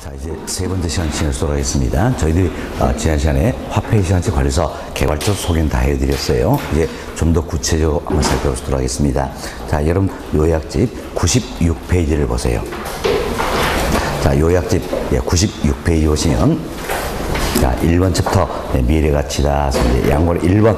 자, 이제 세 번째 시간 진행하도록 하겠습니다. 저희들이 지난 시간에 화폐 시간제 관련해서 개발적 소개는 다 해드렸어요. 이제 좀 더 구체적으로 한번 살펴보도록 하겠습니다. 자, 여러분 요약집 96페이지를 보세요. 자, 요약집 96페이지 보시면 자, 1번 챕터 미래가치다. 이제 양권 1번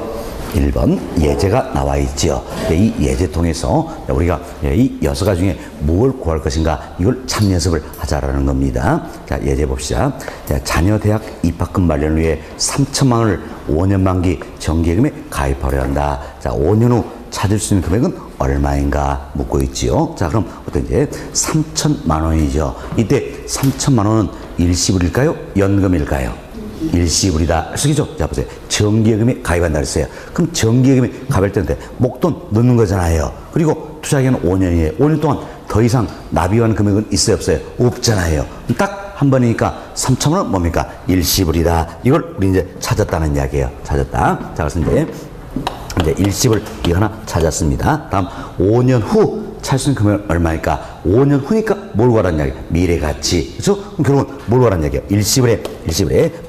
예제가 나와 있죠. 이 예제 통해서 우리가 이 6가지 중에 뭘 구할 것인가 이걸 참연습을 하자라는 겁니다. 자, 예제 봅시다. 자, 자녀 대학 입학금 마련을 위해 3천만 원을 5년 만기 정기예금에 가입하려 한다. 자, 5년 후 찾을 수 있는 금액은 얼마인가 묻고 있지요. 자, 그럼 어떤 이제 3천만 원이죠. 이때 3천만 원은 일시불일까요? 연금일까요? 일시불이다. 쓰기죠? 자, 보세요. 정기예금에 가입한다 그랬어요. 그럼 정기예금에 가입할 때는 목돈 넣는 거잖아요. 그리고 투자기간은 5년이에요. 5년 동안 더 이상 납입하는 금액은 있어요? 없어요? 없잖아요. 딱 한 번이니까 3천만 원 뭡니까? 일시불이다. 이걸 우리 이제 찾았다는 이야기예요. 찾았다. 자, 그래서 이제 일시불 이거 하나 찾았습니다. 다음 5년 후 찾을 수 있는 금액은 얼마니까? 5년 후니까 뭘 구하라는 이야기? 미래가치. 그렇죠? 그럼 결국은 뭘 구하라는 이야기예요? 일시불에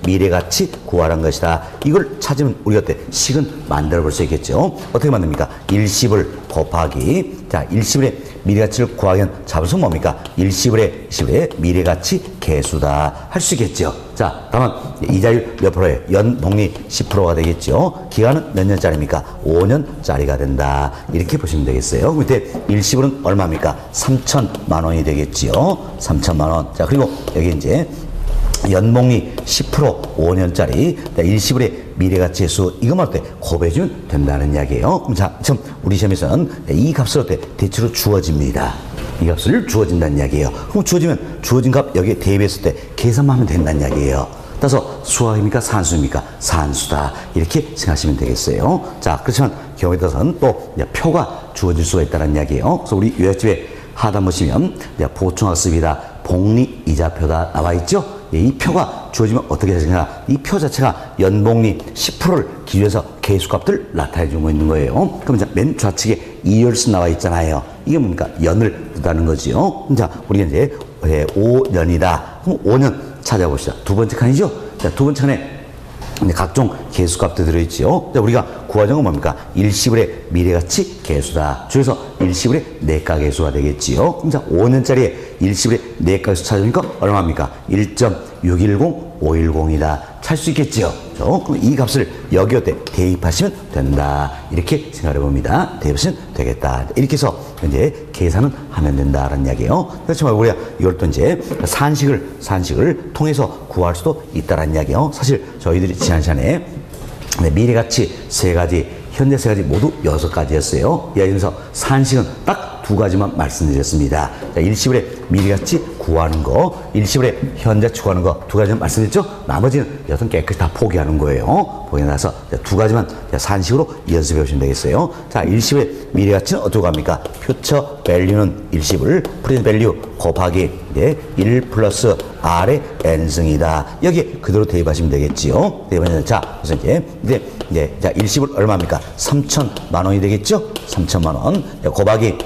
미래가치 구하라는 것이다. 이걸 찾으면 우리가 어때? 식은 만들어 볼 수 있겠죠? 어떻게 만듭니까? 일시불 곱하기 자, 일시불에 미래가치를 구하기 위한 잡아서 뭡니까? 일시불에 미래가치 계수다. 할 수 있겠죠? 자, 다만 이자율 몇 프로예요? 연복리 10%가 되겠죠? 기간은 몇 년짜리입니까? 5년짜리가 된다. 이렇게 보시면 되겠어요. 밑에 일시불은 얼마입니까? 3천만 원이 되겠지요. 3천만 원. 자, 그리고 여기 이제 연복리 10% 5년짜리 일시불의 미래가치 수 이것만 어때? 곱해주면 된다는 이야기예요. 그럼 자, 지금 우리 시험에서는 이 값을 어때? 대체로 주어집니다. 이 값을 주어진다는 이야기예요. 그럼 주어지면 주어진 값 여기에 대입했을 때 계산만 하면 된다는 이야기예요. 따라서 수학입니까? 산수입니까? 산수다. 이렇게 생각하시면 되겠어요. 자, 그렇지만 경우에 따라서는 또 표가 주어질 수가 있다는 이야기예요. 그래서 우리 요약집에 하단 보시면 보충학습이다. 복리이자표다 나와 있죠? 이 표가 주어지면 어떻게 되느냐? 이 표 자체가 연복리 10%를 기준해서 계수값들 나타내 주고 있는 거예요. 그럼 이제 맨 좌측에 이열수 나와 있잖아요. 이게 뭡니까? 연을 뜻하는 거지요. 자, 우리가 이제 5년이다. 그럼 5년 찾아봅시다. 두 번째 칸이죠? 자, 두 번째 칸에 각종 계수값도 들어있지요. 자, 우리가 구하는 건 뭡니까? 일시불의 미래가치 계수다. 중에서 일시불의 내가계수가 되겠지요. 그럼 자, 5년짜리에 일시불의 내가계수 찾으니까 얼마입니까? 1.610510이다. 찾을 수 있겠지요. 그럼 이 값을 여기 어때? 대입하시면 된다. 이렇게 생각해 봅니다. 대입하시면 되겠다. 이렇게 해서 이제 계산은 하면 된다라는 이야기예요. 그렇지만 우리가 이걸 또 이제 산식을 통해서 구할 수도 있다라는 이야기예요. 사실 저희들이 지난 시간에 미래가치 3가지, 현재 3가지 모두 6가지였어요. 여기서 산식은 딱 2가지만 말씀드렸습니다. 자, 일시불의 미래가치 구하는 거, 일시불의 현재치 구하는 거 2가지만 말씀드렸죠? 나머지는 여튼 깨끗이 다 포기하는 거예요. 포기해놔서 2가지만 산식으로 연습해 보시면 되겠어요. 자, 일시불의 미래가치는 어떻게 합니까? 퓨처 밸류는 일시불, 프레젠트 밸류 곱하기 1 플러스 R의 n승이다. 여기에 그대로 대입하시면 되겠지요. 대입하면 자, 그래서 이제 자, 일시불 얼마입니까? 3천만 원이 되겠죠? 3천만 원 곱하기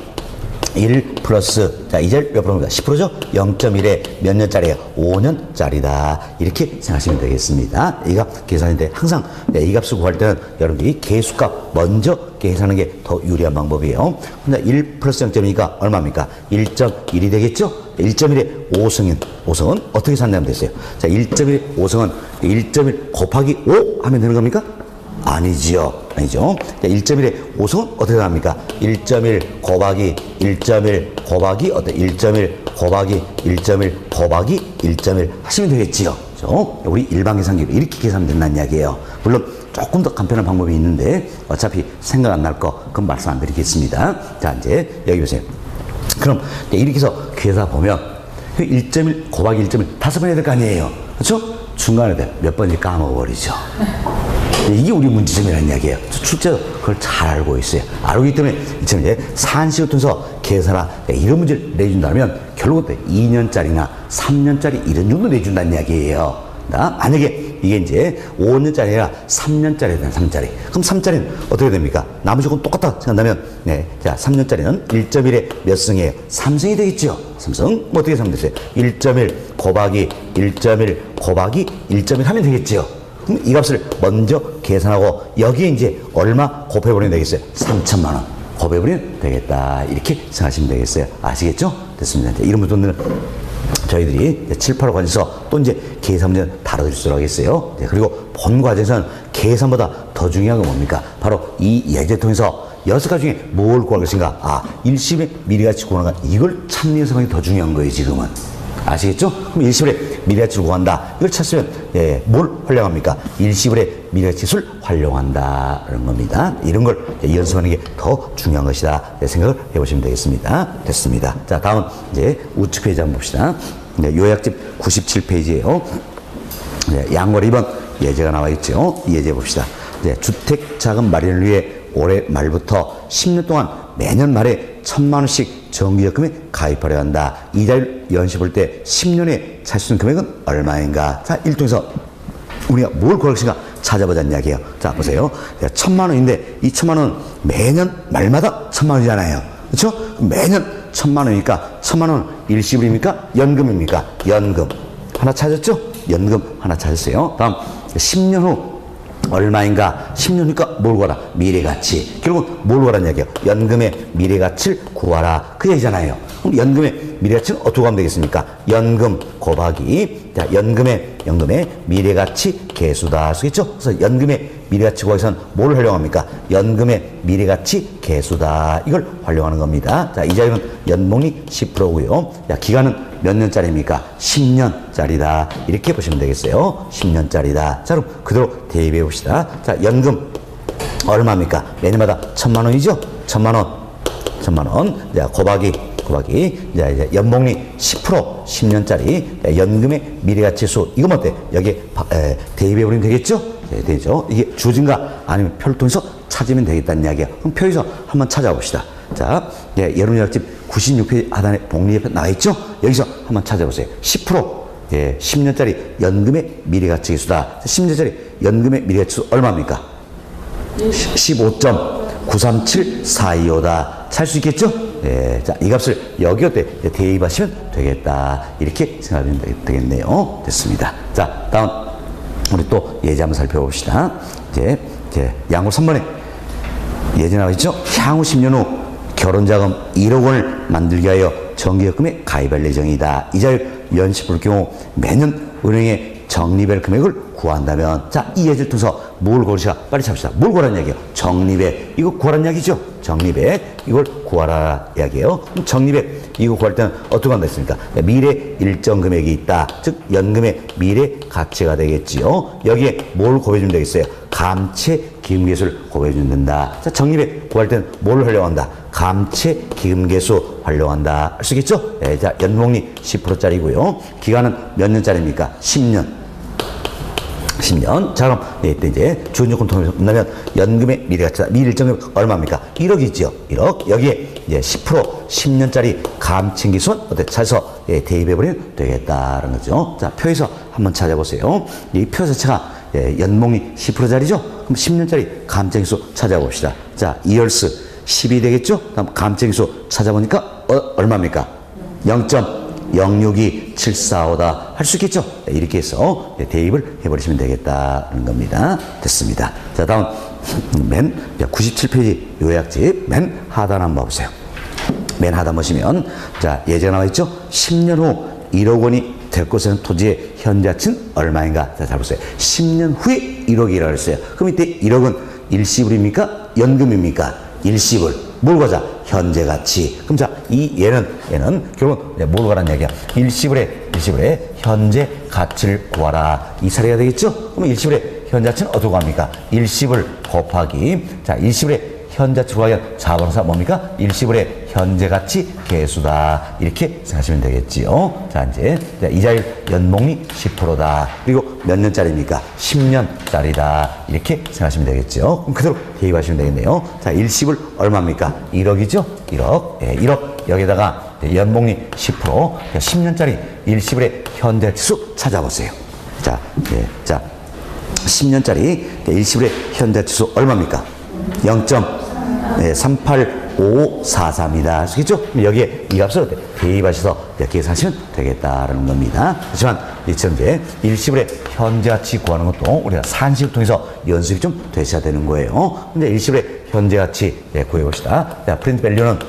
1 플러스 자, 이제 몇 프로입니까? 10%죠? 0.1에 몇 년짜리예요? 5년짜리다. 이렇게 생각하시면 되겠습니다. 이가 계산인데 항상 이 값을 구할 때는 여러분들이 계수값 먼저 계산하는 게 더 유리한 방법이에요. 근데 1 플러스 0.2가 얼마입니까? 1.1이 되겠죠? 1.1의 5승은 어떻게 산다면 됐어요? 자, 1.1의 5승은 1.1 곱하기 5 하면 되는 겁니까? 아니죠. 1.1의 5승은 어떻게 합니까? 1.1 곱하기 1.1 곱하기 어때? 1.1 곱하기 1.1 곱하기 1.1 하시면 되겠지요. 그렇죠? 우리 일반 계산기로 이렇게 계산하면 된다는 이야기예요. 물론 조금 더 간편한 방법이 있는데 어차피 생각 안 날 거 그건 말씀 안 드리겠습니다. 자, 이제 여기 보세요. 그럼 이렇게 해서 계산 보면 1.1 곱하기 1.1 5번 해야 될 거 아니에요. 그렇죠? 중간에 몇 번인지 까먹어버리죠. 이게 우리 문제점이라는 이야기예요. 출제도 그걸 잘 알고 있어요. 알고 있기 때문에 이제 산식을 통해서 계산하 이런 문제를 내준다면 결국 2년짜리나 3년짜리 이런 정도 내준다는 이야기예요. 만약에 이게 이제 5년짜리가 3년짜리다, 3년짜리. 그럼 3년짜리는 어떻게 됩니까? 나머지 건 똑같다 생각한다면, 자, 3년짜리는 1.1에 몇 승이에요? 3승이 되겠죠? 삼성. 뭐 어떻게 하면 되세요? 1.1 곱하기 1.1 곱하기 1.1 하면 되겠죠. 그럼 이 값을 먼저 계산하고 여기에 이제 얼마 곱해버리면 되겠어요? 3천만 원 곱해버리면 되겠다. 이렇게 생각하시면 되겠어요. 아시겠죠? 됐습니다. 이런 문제는 저희들이 7, 8호 관에서 또 이제 계산 문제는 다뤄드릴 수 있겠어요. 그리고 본 과정에서는 계산보다 더 중요한 건 뭡니까? 바로 이 예제를 통해서 6가지 중에 뭘 구할 것인가? 아, 일시불에 미래가치 구하는 건 이걸 찾는 상황이 더 중요한 거예요, 지금은. 아시겠죠? 그럼 일시불에 미래가치를 구한다. 이걸 찾으면 뭘 활용합니까? 일시불에 미래가치를 활용한다라는 겁니다. 이런 걸 연습하는 게 더 중요한 것이다. 생각을 해보시면 되겠습니다. 됐습니다. 자, 다음 이제 우측 페이지 한번 봅시다. 요약집 97페이지예요. 양월 2번 예제가 나와 있죠. 이 예제 봅시다. 주택 자금 마련을 위해 올해 말부터 10년 동안 매년 말에 1,000만 원씩 정기적금에 가입하려 한다. 이자율 연시볼 때 10년에 살 수 있는 금액은 얼마인가? 자, 일통에서 우리가 뭘 구할 것인가 찾아보자는 이야기예요. 자, 보세요. 1,000만 원인데 이 1,000만 원은 매년 말마다 1,000만 원이잖아요. 그렇죠? 매년 1,000만 원이니까 1,000만 원은 일시불입니까? 연금입니까? 연금. 하나 찾았죠? 연금 하나 찾았어요. 다음 10년 후 얼마인가? 10년 후니까 뭘 구하라? 미래가치. 결국 뭘 구하라는 이야기예요? 연금의 미래가치를 구하라. 그 얘기잖아요. 그럼 연금의 미래가치는 어떻게 하면 되겠습니까? 연금 곱하기 자, 연금의 미래가치 계수다. 쓰겠죠? 그래서 연금의 미래가치 구하기 위해서는 뭘 활용합니까? 연금의 미래가치 계수다. 이걸 활용하는 겁니다. 자, 이자율은 연봉이 10%고요. 자, 기간은 몇 년짜리입니까? 10년짜리다. 이렇게 보시면 되겠어요. 10년짜리다. 자, 그럼 그대로 대입해 봅시다. 자, 연금 얼마입니까? 매년마다 1,000만 원이죠? 1,000만 원. 1,000만 원. 자, 곱하기 자, 이제 연봉이 10% 10년짜리 연금의 미래가치수. 이거 어때? 여기에 대입해 버리면 되겠죠? 네, 되죠. 이게 주어진가 아니면 표를 통해서 찾으면 되겠다는 이야기야. 그럼 표에서 한번 찾아봅시다. 자, 여론요약집 96페이지 하단에 복리 옆에 나와 있죠? 여기서 한번 찾아보세요. 10% 10년짜리 연금의 미래가치 기수다. 10년짜리 연금의 미래가치수 얼마입니까? 15.937425다. 살 수 있겠죠? 자, 이 값을 여기 어때? 대입하시면 되겠다. 이렇게 생각하면 되겠네요. 됐습니다. 자, 다음 우리 또 예제 한번 살펴봅시다. 이제 양호 3번에 예제 나와 있죠? 향후 10년 후 결혼자금 1억 원을 만들기 위하여 정기적금에 가입할 예정이다. 이자율 연시 볼 경우 매년 은행에 적립할 금액을 구한다면, 자, 이 예제를 통해서 뭘 구하시라? 빨리 잡시다. 뭘 구하라는 이야기예요? 적립액. 이거 구하라는 이야기죠? 적립액. 이걸 구하라 이야기예요. 그럼 적립액 이거 구할 때는 어떻게 한다 했습니까? 미래 일정 금액이 있다. 즉 연금의 미래 가치가 되겠지요. 여기에 뭘 곱해주면 되겠어요? 감채 기금계수를 곱해주면 된다. 자, 적립액 구할 때는 뭘 활용한다? 감채 기금계수 활용한다. 할 수 있겠죠? 자, 연봉이 10%짜리고요. 기간은 몇 년짜리입니까? 10년. 10년. 자, 그럼 이때 이제 주은조건 통해서 끝나면 연금의 미래가치다. 미일정금액 얼마입니까? 1억이죠. 1억. 여기에 이제 10% 10년짜리 감증기수는 어때? 찾아서 대입해버리면 되겠다는 거죠. 자, 표에서 한번 찾아보세요. 이 표 자체가 연봉이 10%짜리죠? 그럼 10년짜리 감증기수 찾아봅시다. 자, 2열스 10이 되겠죠? 다음 감증기수 찾아보니까 얼마입니까? 0.062745다. 할 수 있겠죠? 이렇게 해서 대입을 해버리시면 되겠다는 겁니다. 됐습니다. 자, 다음 맨 97페이지 요약집 맨 하단 한번 봐보세요. 맨 하단 보시면 자, 예제가 나와 있죠? 10년 후 1억 원이 될 것에는 토지의 현재 가치는 얼마인가? 자, 잘 보세요. 10년 후에 1억이라고 했어요. 그럼 이때 1억은 일시불입니까? 연금입니까? 일시불. 뭘 가자? 현재 가치. 그럼 자, 얘는 결국 뭘 가라는 얘기야? 일시불에 현재 가치를 구하라. 이 사례가 되겠죠? 그럼 일시불에 현재 가치는 어떻게 합니까? 일시불 곱하기 자, 일시불에 현재 가치 구하기 위한 자본사 뭡니까? 일시불의 현재 가치 계수다. 이렇게 생각하시면 되겠지요. 자, 이제 이자율 연봉이 10%다. 그리고 몇 년짜리입니까? 10년짜리다. 이렇게 생각하시면 되겠죠. 그럼 그대로 대입하시면 되겠네요. 자, 일시불 얼마입니까? 1억이죠? 1억. 1억. 여기다가 연봉이 10%. 10년짜리 일시불의 현재 가치수 찾아보세요. 자, 자, 10년짜리 일시불의 현재 가치수 얼마입니까? 0.38 544입니다. 아시겠죠? 여기에 이 값을 대입하셔서 계산하시면 되겠다라는 겁니다. 하지만 이처럼 이제 일시불의 현재 가치 구하는 것도 우리가 산식을 통해서 연습이 좀 되셔야 되는 거예요. 이제 일시불의 현재 가치 구해봅시다. 자, 프린트 밸류는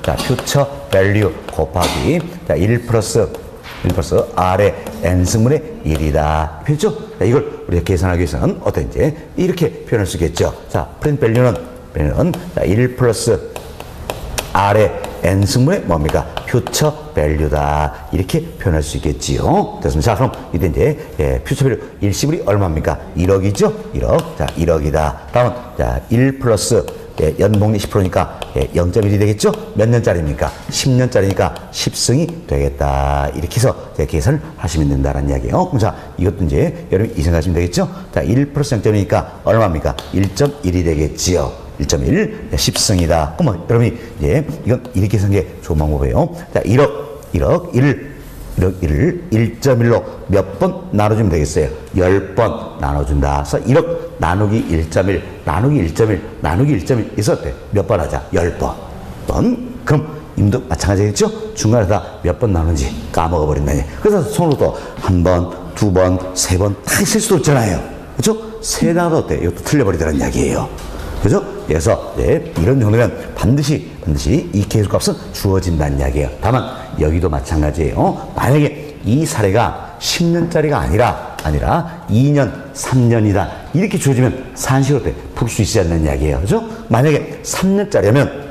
자, 퓨처 밸류 곱하기 자, 1 플러스 R의 N승분의 1이다. 그렇죠? 자, 이걸 우리가 계산하기 위해서는 어떤지 이렇게 표현할 수 있겠죠. 자, 프린트 밸류는 자, 1 플러스 R의 N승분의 뭡니까? 퓨처 밸류다. 이렇게 표현할 수 있겠지요. 됐습니다. 자, 그럼 이때 이제 퓨처 밸류 일시불이 얼마입니까? 1억이죠? 1억. 자, 1억이다. 다음은 자, 1 플러스 연봉리 10%니까 0.1이 되겠죠? 몇 년짜리입니까? 10년짜리니까 10승이 되겠다. 이렇게 해서 계산을 하시면 된다는 이야기예요. 그럼 자, 이것도 이제 여러분이 이 생각하시면 되겠죠? 자, 1 플러스 0.1이니까 얼마입니까? 1.1이 되겠지요. 1.1, 10승이다. 그러면 여러분이 이제 이건 이렇게 쓰는 게 좋은 방법이에요. 자, 1을 1.1로 몇 번 나눠주면 되겠어요? 10번 나눠준다. 그래서 1억 나누기 1.1, 나누기 1.1, 나누기 1.1. 있어 어때? 몇 번 하자? 10번. 그럼 임도 마찬가지겠죠? 중간에 다 몇 번 나누는지 까먹어버린다니. 그래서 손으로 또 한 번, 두 번, 세 번 다 있을 수도 있잖아요. 그렇죠? 세 단어도 어때? 이것도 틀려버리더라는 이야기예요. 그죠? 그래서 이런 정도면 반드시 이 계수값은 주어진다는 이야기예요. 다만 여기도 마찬가지예요. 만약에 이 사례가 10년짜리가 아니라 2년, 3년이다. 이렇게 주어지면 산식으로 풀 수 있어야 한다는 이야기예요. 그죠? 만약에 3년짜리면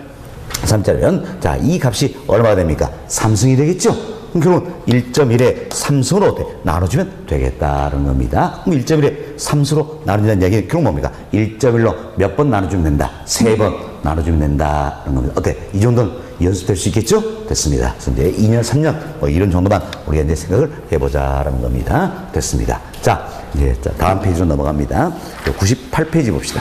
자, 이 값이 얼마가 됩니까? 3승이 되겠죠? 그럼 결국은 1.1에 3승으로 어때? 나눠주면 되겠다는 겁니다. 그럼 1.1에 3승으로 나눠준다는 이야기는 결국 뭡니까? 1.1로 몇 번 나눠주면 된다? 3번 나눠주면 된다는 겁니다. 어때? 이 정도는 연습될 수 있겠죠? 됐습니다. 그래서 이제 2년, 3년 뭐 이런 정도만 우리가 이제 생각을 해보자라는 겁니다. 됐습니다. 자, 이제 다음 페이지로 넘어갑니다. 98페이지 봅시다.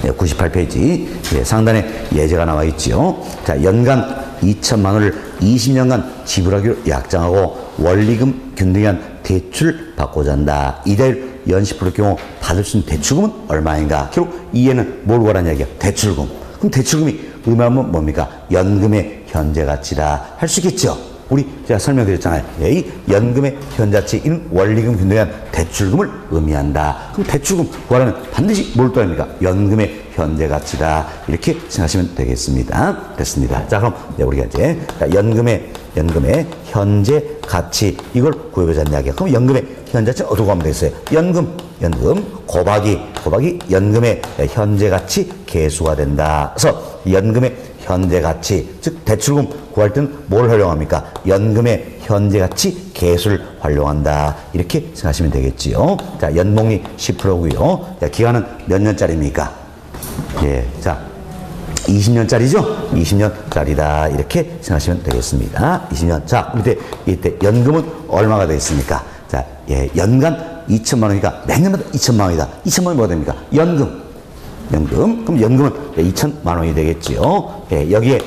98페이지 상단에 예제가 나와 있지요. 자, 연간 2천만 원을 20년간 지불하기로 약정하고 원리금 균등한 대출 받고자 한다. 이달 연시프로의 경우 받을 수 있는 대출금은 얼마인가? 결국 이해는 뭘 구하라는 이야기야? 대출금. 그럼 대출금이 의미하면 뭡니까? 연금의 현재 가치다. 할 수 있겠죠? 우리 제가 설명드렸잖아요. 이 연금의 현재 가치는 원리금 균등한 대출금을 의미한다. 그럼 대출금 구하려면 반드시 뭘 떠납니까? 연금의 현재 가치다. 이렇게 생각하시면 되겠습니다. 됐습니다. 자, 그럼 우리가 이제 연금의 현재 가치 이걸 구해보자는 이야기야. 그럼 연금의 현재 가치는 어떻게 하면 되겠어요? 연금 곱하기 연금의 현재 가치 계수가 된다. 그래서 연금의 현재 가치, 즉 대출금 구할 때는 뭘 활용합니까? 연금의 현재 가치 계수를 활용한다. 이렇게 생각하시면 되겠지요. 자, 연봉이 10%고요. 자, 기간은 몇 년짜리입니까? 자, 20년짜리죠? 20년짜리다. 이렇게 생각하시면 되겠습니다. 20년. 자, 이때 연금은 얼마가 되겠습니까? 자, 연간 2천만 원이니까 몇 년마다 2천만 원이다. 2천만 원이 뭐가 됩니까? 연금. 그럼 연금은 2천만 원이 되겠지요. 여기에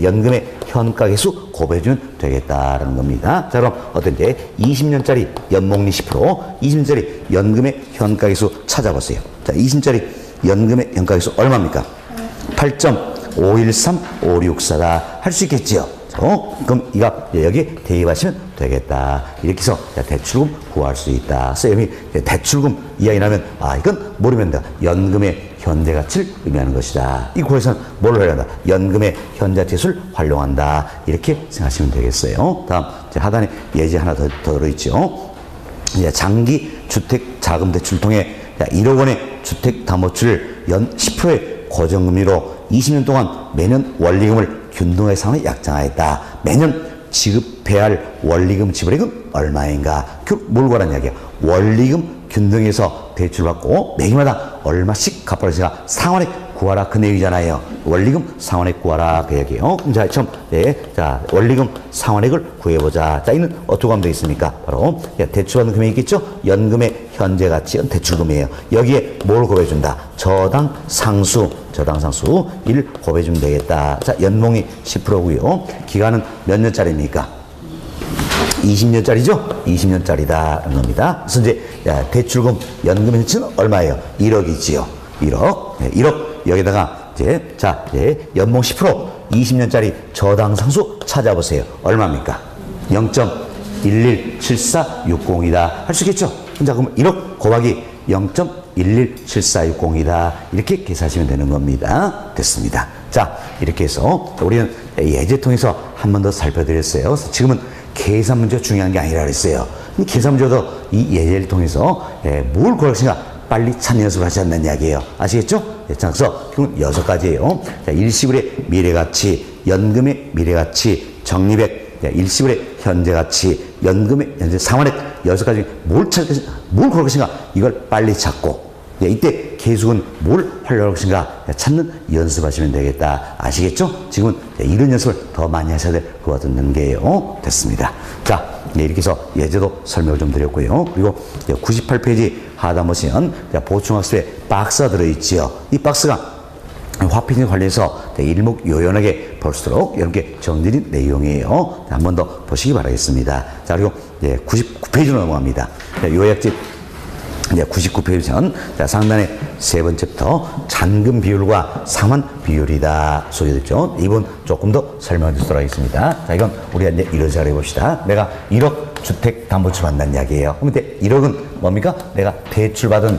연금의 현가계수 곱해주면 되겠다라는 겁니다. 자, 그럼 어떤지 20년짜리 연봉리 10%, 20년짜리 연금의 현가계수 찾아보세요. 자, 20년짜리 연금의 현가계수 얼마입니까? 8.513564다. 할 수 있겠지요. 그럼 이 값 여기 대입하시면 되겠다. 이렇게 해서 대출금 구할 수 있다. 그래서 여기 대출금 이야기 나면 이건 모르면 돼. 연금의 현재 가치를 의미하는 것이다. 이 구에서는 뭘 활용한다? 연금의 현재 가치를 활용한다. 이렇게 생각하시면 되겠어요. 다음 하단에 예제 하나 더 들어있죠. 장기 주택 자금 대출 통해 1억 원의 주택 담보출을 연 10%의 고정금리로 20년 동안 매년 원리금을 균등하게 상환에 약정하였다. 매년 지급해야 할 원리금 지불액은 얼마인가? 뭘 구하라는 이야기야? 원리금 균등해서 대출받고 매기마다 얼마씩 갚아라. 제가 상환액 구하라 그 내용이잖아요. 원리금 상환액 구하라 그 얘기예요. 자, 처음 자, 원리금 상환액을 구해보자. 자, 이는 어떻게 하면 되겠습니까? 바로 대출받는 금액이 있겠죠? 연금의 현재 가치는 대출금이에요. 여기에 뭘 곱해준다? 저당 상수 1 곱해주면 되겠다. 자, 연봉이 10%고요. 기간은 몇 년짜리입니까? 20년짜리죠? 20년짜리다라는 겁니다. 그래서 이제 대출금 연금 현치는 얼마예요? 1억이지요. 1억. 1억 여기다가 이제 연봉 10% 20년짜리 저당 상수 찾아보세요. 얼마입니까? 0.117460이다. 할 수 있겠죠? 자, 그럼 1억 곱하기 0.117460이다. 이렇게 계산하시면 되는 겁니다. 됐습니다. 자, 이렇게 해서 우리는 예제 통해서 한 번 더 살펴드렸어요. 지금은 계산 문제가 중요한 게 아니라 그랬어요. 계산 문제도 이 예제를 통해서 뭘 구할 것인가 빨리 찾는 연습을 하지 않는 이야기예요. 아시겠죠? 자, 그래서 그럼 6가지예요. 자, 일시불의 미래가치, 연금의 미래가치, 적립액, 일시불의 현재가치, 연금의 현재 상환액 6가지 뭘 구할 것인가 이걸 빨리 찾고 이때 계속은 뭘 활용할 것인가 찾는 연습하시면 되겠다. 아시겠죠? 지금은 이런 연습을 더 많이 하셔야 될 것 같은 게요. 됐습니다. 자, 이렇게 해서 예제도 설명을 좀 드렸고요. 그리고 98페이지 하단 보시면 보충학습에 박스가 들어있지요. 이 박스가 화폐에 관련해서 일목요연하게 볼수록 이렇게 정리된 내용이에요. 한 번 더 보시기 바라겠습니다. 자, 그리고 99페이지로 넘어갑니다. 요약집 99페이지는 상단의 세 번째부터 잔금 비율과 상환 비율이다 소개됐죠. 이번 조금 더 설명해 드리도록 하겠습니다. 자, 이건 우리가 이제 이런 식으로 해봅시다. 내가 1억 주택 담보대출 받는다는 이야기예요. 그럼 이때 1억은 뭡니까? 내가 대출받은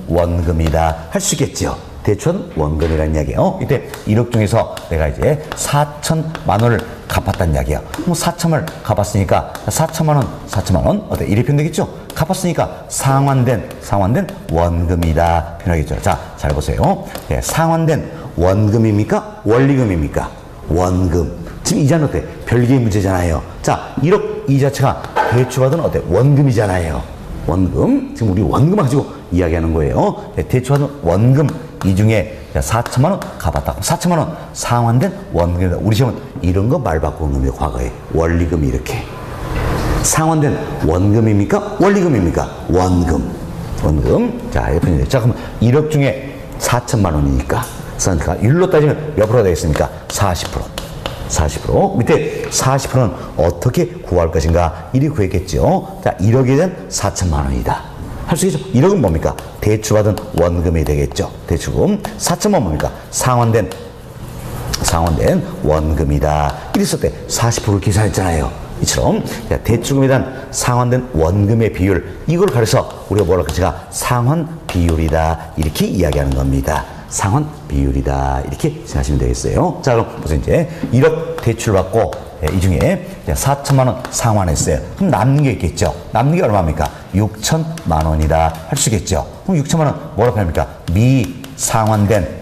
원금이다. 할 수 있겠지요. 대출은 원금이라는 이야기예요. 이때 1억 중에서 내가 이제 4천만 원을 갚았다는 이야기예요. 그럼 4천을 갚았으니까 4천만 원 어때? 이리 표현되겠죠? 갚았으니까 상환된 원금이다 표현하겠죠. 자, 잘 보세요. 상환된 원금입니까? 원리금입니까? 원금. 지금 이자는 어때? 별개의 문제잖아요. 자, 1억 이 자체가 대출받은 어때? 원금이잖아요. 원금. 지금 우리 원금 가지고 이야기하는 거예요. 대출받은 원금 이 중에 4천만 원 갚았다. 4천만 원 상환된 원금이다. 우리 시험은 이런 거 말 바꾸는 겁니다. 과거에 원리금 이렇게 상환된 원금입니까? 원리금입니까? 원금. 자, 이렇게 자, 그럼 1억 중에 4천만 원이니까 율로 따지면 몇 프로가 되겠습니까? 40%. 밑에 40%는 어떻게 구할 것인가? 이리 구했겠죠. 자, 1억에 대한 4천만 원이다. 할 수 있겠죠? 1억은 뭡니까? 대출받은 원금이 되겠죠. 대출금. 4천만 원 뭡니까? 상환된 원금이다. 이랬을 때 40%를 계산했잖아요. 이처럼 대출금에 대한 상환된 원금의 비율, 이걸 가려서 우리가 뭐라 그러지가 상환 비율이다. 이렇게 이야기하는 겁니다. 상환 비율이다. 이렇게 생각하시면 되겠어요. 자, 그럼 무슨 이제 1억 대출받고 이 중에 4천만 원 상환했어요. 그럼 남는 게 있겠죠. 남는 게 얼마입니까? 6천만 원이다. 할 수 있겠죠. 그럼 6천만 원 뭐라고 합니까? 미상환된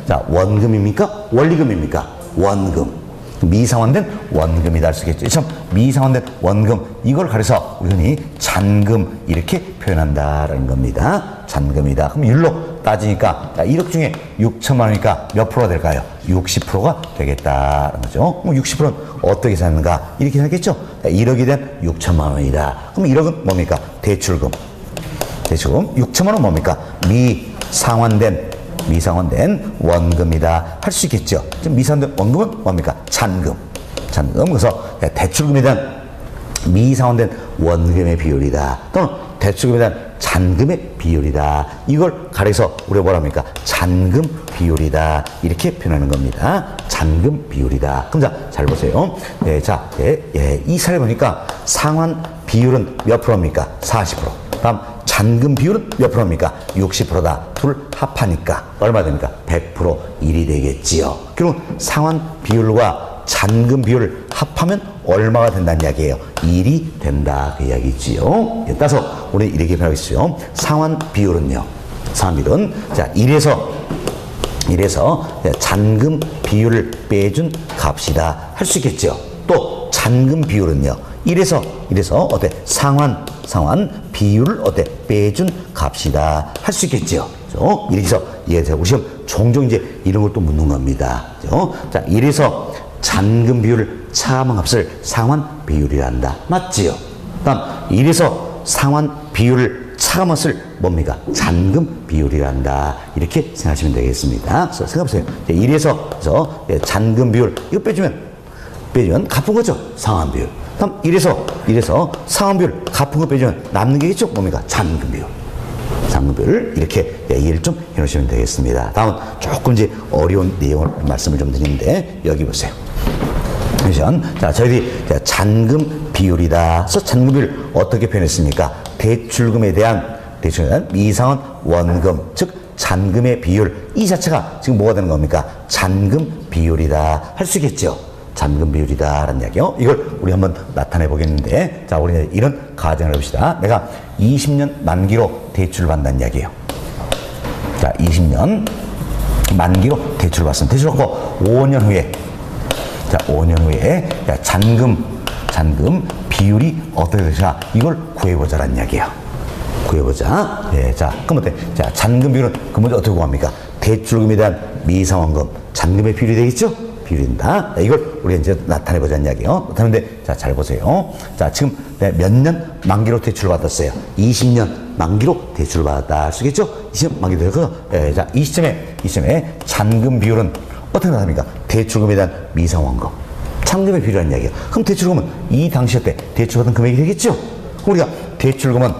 자, 원금입니까? 원리금입니까? 원금. 미상환된 원금이다 할 수 있겠죠. 참 미상환된 원금, 이걸 가려서 우리 흔히 잔금 이렇게 표현한다라는 겁니다. 잔금이다. 그럼 율로 따지니까 1억 중에 6천만 원이니까 몇 프로가 될까요? 60%가 되겠다는 거죠. 그럼 60%는 어떻게 계산하는가? 이렇게 생각했죠. 1억에 대한 6천만 원이다. 그럼 1억은 뭡니까? 대출금. 6천만 원은 뭡니까? 미상환된 원금이다. 할 수 있겠죠. 지금 미상환된 원금은 뭡니까? 잔금. 그래서 대출금에 대한 미상환된 원금의 비율이다. 또는 대출금에 대한 잔금의 비율이다. 이걸 가려서 우리가 뭐라 합니까? 잔금 비율이다. 이렇게 표현하는 겁니다. 잔금 비율이다. 그럼 자, 잘 보세요. 이 사례 보니까 상환 비율은 몇 프로입니까? 40%. 다음 잔금 비율은 몇 프로입니까? 60%다. 둘 합하니까 얼마 됩니까? 100% 1이 되겠지요. 그럼 상환 비율과 잔금 비율을 합하면 얼마가 된다는 이야기예요? 1이 된다. 그 이야기지요. 따라서 우리 이렇게 표현하겠어요. 상환 비율은요. 자, 1에서 잔금 비율을 빼준 값이다. 할 수 있겠죠. 또 잔금 비율은요. 1에서 어때? 상환 비율을 어때? 빼준 값이다. 할 수 있겠죠. 이렇게 해서 이해해서 보시면 종종 이제 이런 걸 또 묻는 겁니다. 자, 1에서 잔금 비율을 차감한 값을 상환 비율이란다. 맞지요? 다음 1에서 상환 비율을 차감한 값을 뭡니까? 잔금 비율이란다. 이렇게 생각하시면 되겠습니다. 그래서 생각해보세요. 1에서 잔금 비율 이거 빼주면 갚은 거죠. 상환 비율. 다음 1에서 상환 비율 갚은 거 빼주면 남는 게 있죠. 뭡니까? 잔금 비율. 잔금 비율 이렇게 이해를 좀 해놓으시면 되겠습니다. 다음 조금 이제 어려운 내용을 말씀을 좀 드리는데 여기 보세요. 자, 저희들이 잔금 비율이다. 그래서 잔금 비율 어떻게 표현했습니까? 대출금에 대한 미상환 원금, 즉 잔금의 비율 이 자체가 지금 뭐가 되는 겁니까? 잔금 비율이다 할 수 있겠죠. 잔금 비율이다라는 이야기요. 이걸 우리 한번 나타내 보겠는데, 자, 우리 이런 가정을 해봅시다. 내가 20년 만기로 대출을 받는다는 이야기예요. 자, 20년 만기로 대출을 받습니다. 대출 받고 5년 후에, 자, 5년 후에 잔금 비율이 어떻게 되시나 이걸 구해보자라는 이야기예요. 구해보자. 예, 자, 그럼 어때? 자, 잔금 비율은 그 문제 어떻게 구합니까? 대출금에 대한 미상환금, 잔금의 비율이 되겠죠? 비율인다. 이걸 우리가 이제 나타내보자는 이야기예요. 나타내는데, 자, 잘 보세요. 자, 지금 몇 년 만기로 대출을 받았어요? 20년 만기로 대출을 받았다. 할 수 있겠죠? 20년 만기로 대출을. 예, 자, 이 시점에 잔금 비율은 어떻게 나타납니까? 대출금에 대한 미상환금, 잔금의 비율이라는 이야기예요. 그럼 대출금은 이 당시에 때 대출받은 금액이 되겠죠? 그럼 우리가 대출금은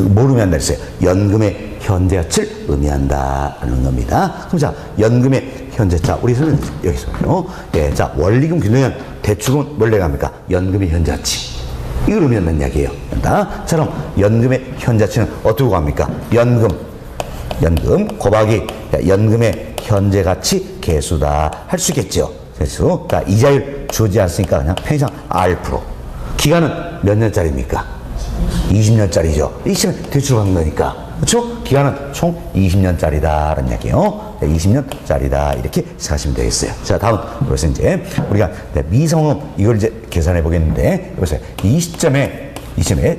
뭘 의미한다 했어요? 연금의 현재가치를 의미한다는 겁니다. 그럼 자, 연금의 현재자, 우리 선생님 여기서요. 예, 자, 원리금 균등은 대출금은 뭘 내갑니까? 연금의 현재가치. 이걸 의미한다는 이야기예요. 자, 그럼 연금의 현재가치는 어떻게 구합니까? 연금 곱하기 연금의 현재가치 계수다 할 수 있겠죠. 계수. 자, 이자율 주지 않습니까? 그냥 편의상 R%. 기간은 몇 년짜리입니까? 20년짜리죠. 20년 대출을 받는 거니까. 그렇죠? 기간은 총 20년짜리다라는 이야기예요. 20년짜리다 이렇게 생각하시면 되겠어요. 자, 다음 그래서 이제 우리가 미상환금 이걸 이제 계산해 보겠는데 보세요. 이 시점에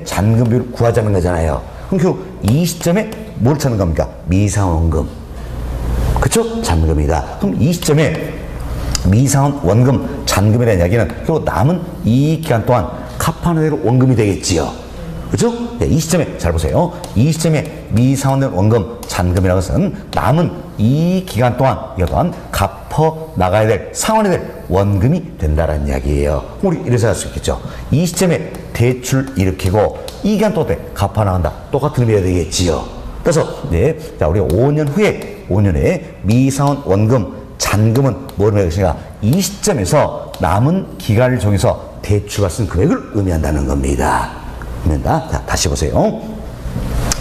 잔금 비율을 구하자는 거잖아요. 그럼 결국 이 시점에 뭘 찾는 겁니까? 미상환금. 그렇죠? 잔금이다. 그럼 이 시점에 미상환 원금 잔금이라는 이야기는 결국 남은 이 기간 동안 갚아내는 대로 원금이 되겠지요. 그죠? 네, 이 시점에, 잘 보세요. 이 시점에 미상환된 원금, 잔금이라는 것은 남은 이 기간 동안, 이것 또한 갚어 나가야 될, 상환해야 될 원금이 된다는 이야기예요. 우리 이래서 할 수 있겠죠. 이 시점에 대출 일으키고, 이 기간 동안 갚아 나간다. 똑같은 의미가 되겠지요. 그래서, 네. 자, 우리가 5년 후에 미상환 원금, 잔금은 뭘 의미할 것인가? 이 시점에서 남은 기간을 정해서 대출과 쓴 금액을 의미한다는 겁니다. 자, 다시 보세요.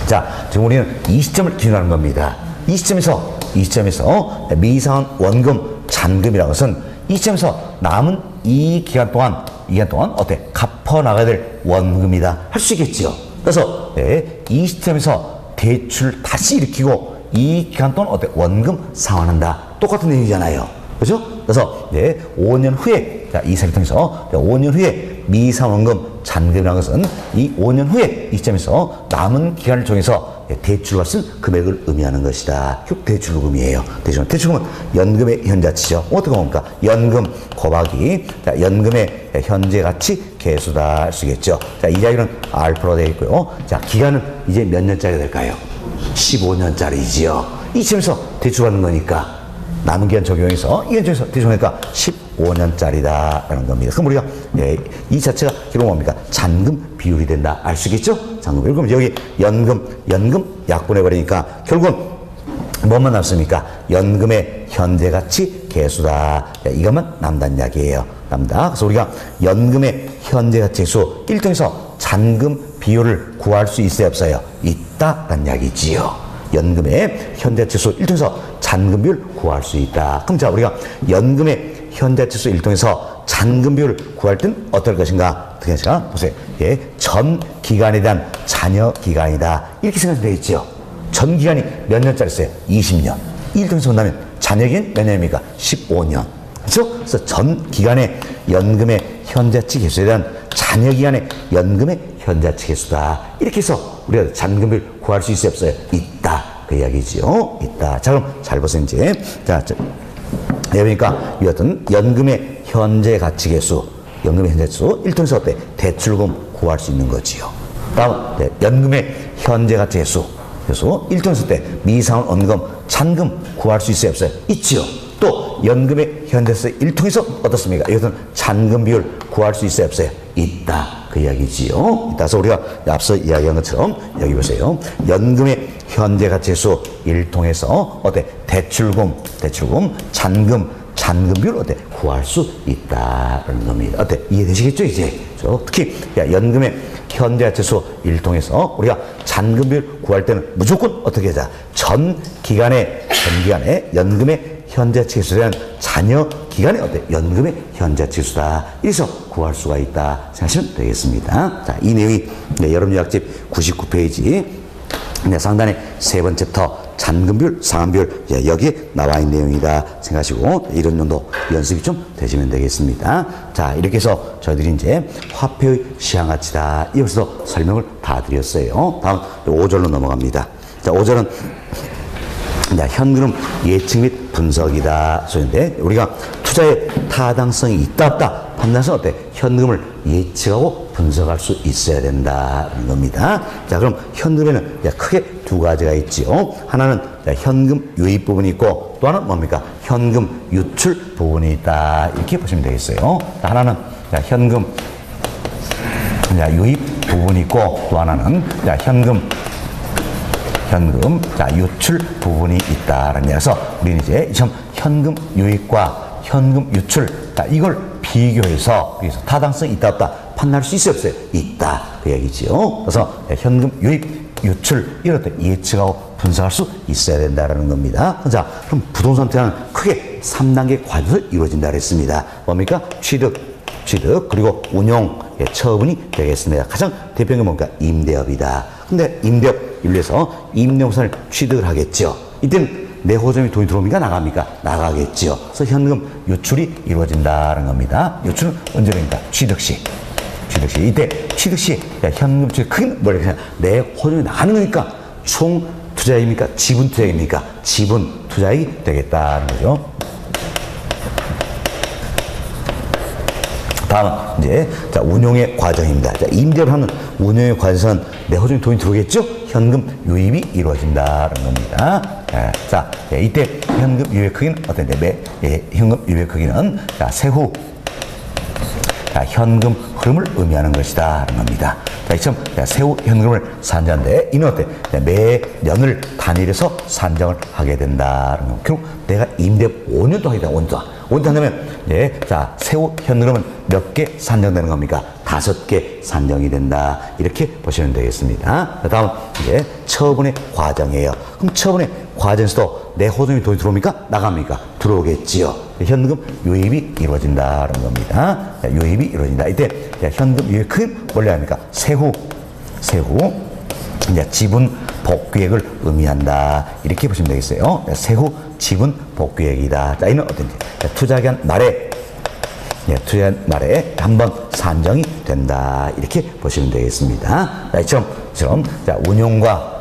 자, 지금 우리는 이 시점을 기준하는 겁니다. 이 시점에서 미상환 원금 잔금이라는 것은 이 시점에서 남은 이 기간 동안 어때? 갚아 나가야 될 원금이다 할 수 있겠죠. 그래서 네, 이 시점에서 대출 다시 일으키고 이 기간 동안 어때? 원금 상환한다. 똑같은 내용이잖아요. 그죠? 그래서 네, 5년 후에 자, 이 사례를 통해서 5년 후에 미상환금 잔금이라는 것은 이 5년 후에 이 시점에서 남은 기간을 정해서 대출과 쓴 금액을 의미하는 것이다. 즉 대출금이에요. 대출금은 연금의 현재가치죠. 어떻게 봅니까? 연금 곱하기 자, 연금의 현재가치 계수다 할 수 있겠죠. 자, 이자율은 R%가 되어 있고요. 자, 기간은 이제 몇 년짜리 될까요? 15년짜리지요. 이 시점에서 대출받는 거니까 남은 기간 적용해서 이건 대충하니까 15년짜리다라는 겁니다. 그럼 우리가 이 자체가 결국 뭡니까? 잔금 비율이 된다 알 수 있겠죠? 잔금 비율. 그럼 여기 연금 약분해 버리니까 결국은 뭐만 남습니까? 연금의 현재가치 계수다. 이것만 남다는 이야기예요. 남다. 그래서 우리가 연금의 현재가치 계수 1등에서 잔금 비율을 구할 수 있어요, 없어요? 있다라는 이야기지요. 연금의 현재가치수 1등에서 잔금 비율 구할 수 있다. 그럼 자, 우리가 연금의 현재가치수 1등에서 잔금 비율을 구할 땐 어떨 것인가? 어떻게 하실까? 보세요. 예, 전 기간에 대한 잔여 기간이다. 이렇게 생각하면 되겠죠. 전 기간이 몇 년짜리 있어요? 20년. 1등에서 본다면 잔여 기간 몇 년입니까? 15년. 그렇죠? 그래서 전 기간의 연금의 현재가치 계수에 대한 잔여 기간의 연금의 현재가치 계수다. 이렇게 해서 우리가 잔금을 구할 수 있어요, 없어요? 있다. 그 이야기지요. 있다. 자, 그럼 잘 보세요, 이제. 자, 그러니까 이 어떤 연금의 현재가치 계수, 연금의 현재가치 계수 1등에서 어때? 대출금 구할 수 있는 거지요. 다음, 네, 연금의 현재가치 계수 1등에서 때 미상환 원금, 잔금 구할 수 있어요, 없어요? 있지요. 또 연금의 현재가치 1등에서 어떻습니까? 이것은 잔금 비율 구할 수 있어요, 없어요? 있다. 그 이야기지요. 따라서 우리가 앞서 이야기한 것처럼 여기 보세요. 연금의 현재 가치수 일통해서 어때? 대출금, 잔금, 잔금비율 어때? 구할 수 있다는 겁니다. 어때? 이해되시겠죠, 이제? 특히 연금의 현재 가치수 일통해서 우리가 잔금비율 구할 때는 무조건 어떻게 하자? 전 기간에 연금의 현재 가치수에 대한 잔여 기간에 어때? 연금의 현재 가치수다. 이래서 구할 수가 있다 생각하시면 되겠습니다. 자, 이 내용이 여러분 요약집 99페이지 상단에 세 번째 챕터 잔금비율, 상환비율 여기에 나와 있는 내용이다 생각하시고 이런 정도 연습이 좀 되시면 되겠습니다. 자, 이렇게 해서 저희들이 이제 화폐의 시향가치다 이것도 설명을 다 드렸어요. 다음 5절로 넘어갑니다. 자, 5절은 현금 예측 및 분석이다 소인데 우리가 투자에 타당성이 있다 없다 판단해서 어때? 현금을 예측하고 분석할 수 있어야 된다는 겁니다. 자, 그럼 현금에는 크게 두 가지가 있지요. 하나는 현금 유입 부분이 있고 또 하나는 뭡니까? 현금 유출 부분이 있다. 이렇게 보시면 되겠어요. 하나는 현금 유입 부분이 있고 또 하나는 현금 유출 부분이 있다라는 얘기라서 우리는 이제 현금 유입과 현금 유출 이걸 비교해서 타당성이 있다 없다 판단할 수 있어요 없어요? 있다 그 얘기지요. 그래서 현금 유입 유출 이럴 때 예측하고 분석할 수 있어야 된다는 겁니다. 자, 그럼 부동산 투자는 크게 3단계 과정에서 이루어진다 그랬습니다. 뭡니까? 취득 그리고 운용 처분이 되겠습니다. 가장 대표적인 게 뭡니까? 임대업이다. 근데 임대업 인류에서 임대부산을 취득을 하겠죠. 이때는 내 호점이 돈이 들어옵니까? 나갑니까? 나가겠죠. 그래서 현금 유출이 이루어진다는 겁니다. 유출은 언제 됩니까? 취득 시. 이때 취득 시 현금 취득 크긴 뭐래 내 호점이 나가는 거니까 총 투자입니까? 지분 투자입니까? 지분 투자액이 되겠다는 거죠. 다음은 이제 운용의 과정입니다. 임대를 하는 운용의 과정에서는 내 호점에 돈이 들어오겠죠? 현금 유입이 이루어진다는 겁니다. 자, 이때 현금 유입 크기는 어떤데? 현금 유입 크기는 세후 현금 흐름을 의미하는 것이다 라는 겁니다. 자, 세후 현금을 산정하는데 이는 어때? 매년을 단일해서 산정을 하게 된다는 겁니다. 결국 내가 임대업 5년 동안 하게 된다. 5년 동안 하면 세후 현금은 몇 개 산정되는 겁니까? 5개 산정이 된다. 이렇게 보시면 되겠습니다. 다음 이제 처분의 과정이에요. 그럼 처분의 과정에서도 내 호점이 돈이 들어옵니까? 나갑니까? 들어오겠지요. 현금 유입이 이루어진다는 겁니다. 유입이 이루어진다. 이때 현금 유입 큰 원래 합니까? 세후 이제 지분 복귀액을 의미한다. 이렇게 보시면 되겠어요. 세후 지분 복귀액이다. 자, 이는 어떤지 투자기한 말에 한번 산정이 된다. 이렇게 보시면 되겠습니다. 자, 이처럼 운용과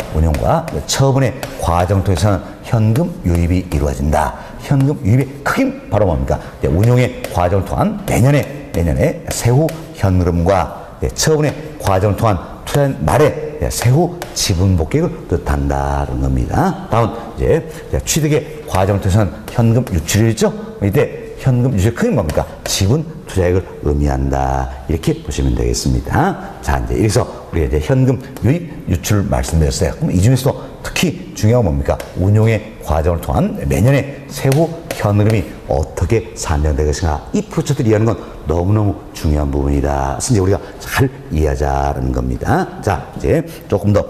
처분의 과정 통해서는 현금 유입이 이루어진다. 현금 유입의 크긴 바로 뭡니까? 운용의 과정을 통한 내년에 세후 현금과 처분의 과정을 통한 투자 말에 세후 지분 복귀액을 뜻한다는 겁니다. 다음 이제 취득의 과정을 통해서는 현금 유출이 있죠. 이때 현금 유출의 크긴 뭡니까? 지분 투자액을 의미한다. 이렇게 보시면 되겠습니다. 자, 이제 여기서 우리가 이제 현금 유입 유출 말씀드렸어요. 그럼 이 중에서도 특히 중요한 건 뭡니까? 운용의 과정을 통한 매년의 세후 현금이 어떻게 산정될 것인가. 이 프로젝트를 이해하는 건 너무너무 중요한 부분이다. 그래서 이제 우리가 잘 이해하자는 겁니다. 자, 이제 조금 더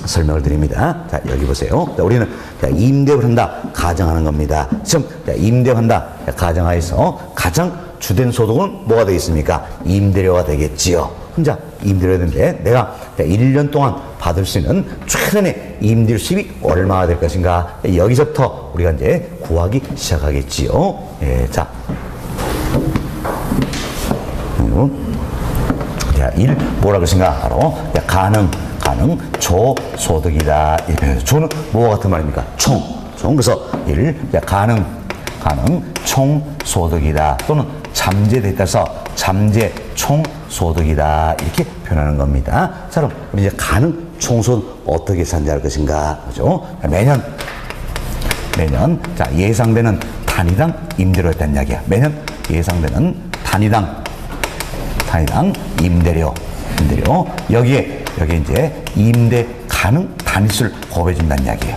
설명을 드립니다. 자, 여기 보세요. 자, 우리는 임대업을 한다 가정하는 겁니다. 지금 임대업 한다 가정하에서 가장 주된 소득은 뭐가 되겠습니까? 임대료가 되겠지요. 혼자 임대료가 되는데 내가 1년 동안 받을 수 있는 최근의 임대료 수입이 얼마나 될 것인가. 여기서부터 우리가 이제 구하기 시작하겠지요. 자, 1 뭐라 그러신가? 바로 가능 조소득이다. 조는 뭐와 같은 말입니까? 총. 그래서 1 가능 총소득이다. 또는 잠재돼 있다서 잠재 총소득이다. 이렇게 표현하는 겁니다. 자, 그럼 이제 가능 총소득 어떻게 산정할 것인가? 그죠? 매년 자, 예상되는 단위당 임대료에 대한 이야기야. 매년 예상되는 단위당 단위당 임대료. 여기에 이제 임대 가능 단위수를 고해준다는 이야기예요.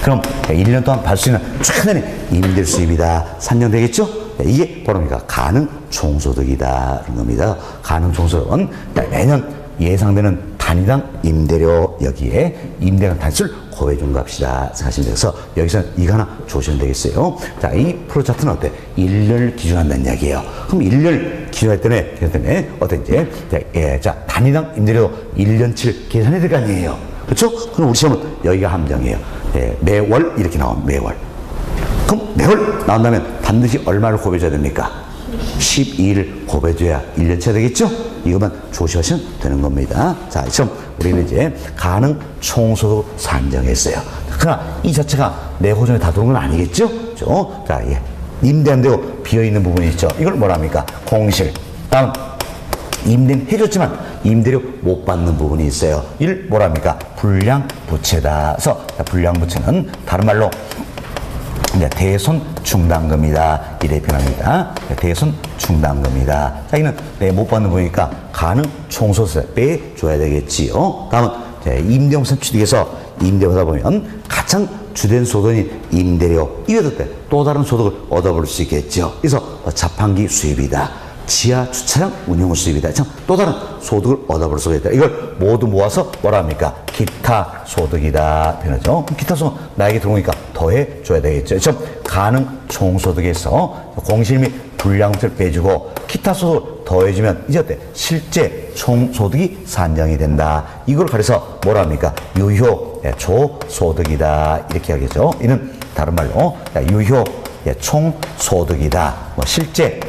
그럼 1년 동안 받을 수 있는 최단의 임대 수입이다. 산정되겠죠? 이게 바로 가능 총소득이다라는 겁니다. 가능 총소득은 매년 예상되는 단위당 임대료 여기에 임대가능 단위수를 고해준 값이다 생각하시면 돼서 여기서는 이거 하나 조시면 되겠어요. 자, 이 프로 차트는 어때? 1년을 기준한다는 이야기예요. 그럼 1년 기준할 때는 어떤지 자, 단위당 임대료 1년치를 계산해야 될 거 아니에요. 그렇죠? 그럼 우리 시험은 여기가 함정이에요. 매월 이렇게 나오면 매월. 그럼 매월 나온다면 반드시 얼마를 고해줘야 됩니까? 12일 고해줘야 1년치가 되겠죠? 이것만 조시하시면 되는 겁니다. 자, 그럼 우리는 이제 가능 총소득 산정했어요. 그러나 이 자체가 내 호전에 다 들어온 건 아니겠죠? 그렇죠? 자, 임대 안 되고 비어있는 부분이 있죠. 이걸 뭐라 합니까? 공실. 다음, 임대는 해줬지만 임대료 못 받는 부분이 있어요. 이를 뭐라 합니까? 불량부채다. 그래서 불량부채는 다른 말로 대손 충당금이다. 이래 표현합니다. 대손 충당금이다. 자, 이는 못 받는 거니까 가능 총소득세 빼줘야 되겠지요. 다음은 임대용산 취득에서 임대보다 보면 가장 주된 소득인 임대료 이외에도 또 다른 소득을 얻어볼 수 있겠죠. 그래서 자판기 수입이다. 지하 주차장 운영 수입이다. 참 또 다른 소득을 얻어볼 수가 있다. 이걸 모두 모아서 뭐라 합니까? 기타 소득이다. 표현하죠. 기타 소득은 나에게 들어오니까 더해줘야 되겠죠. 참 가능 총소득에서 공실 및 불량부채를 빼주고 기타 소득을 더해주면 이제 어때? 실제 총소득이 산정이 된다. 이걸 가려서 뭐라 합니까? 유효 조소득이다. 이렇게 하겠죠. 이는 다른 말로 유효 총소득이다. 실제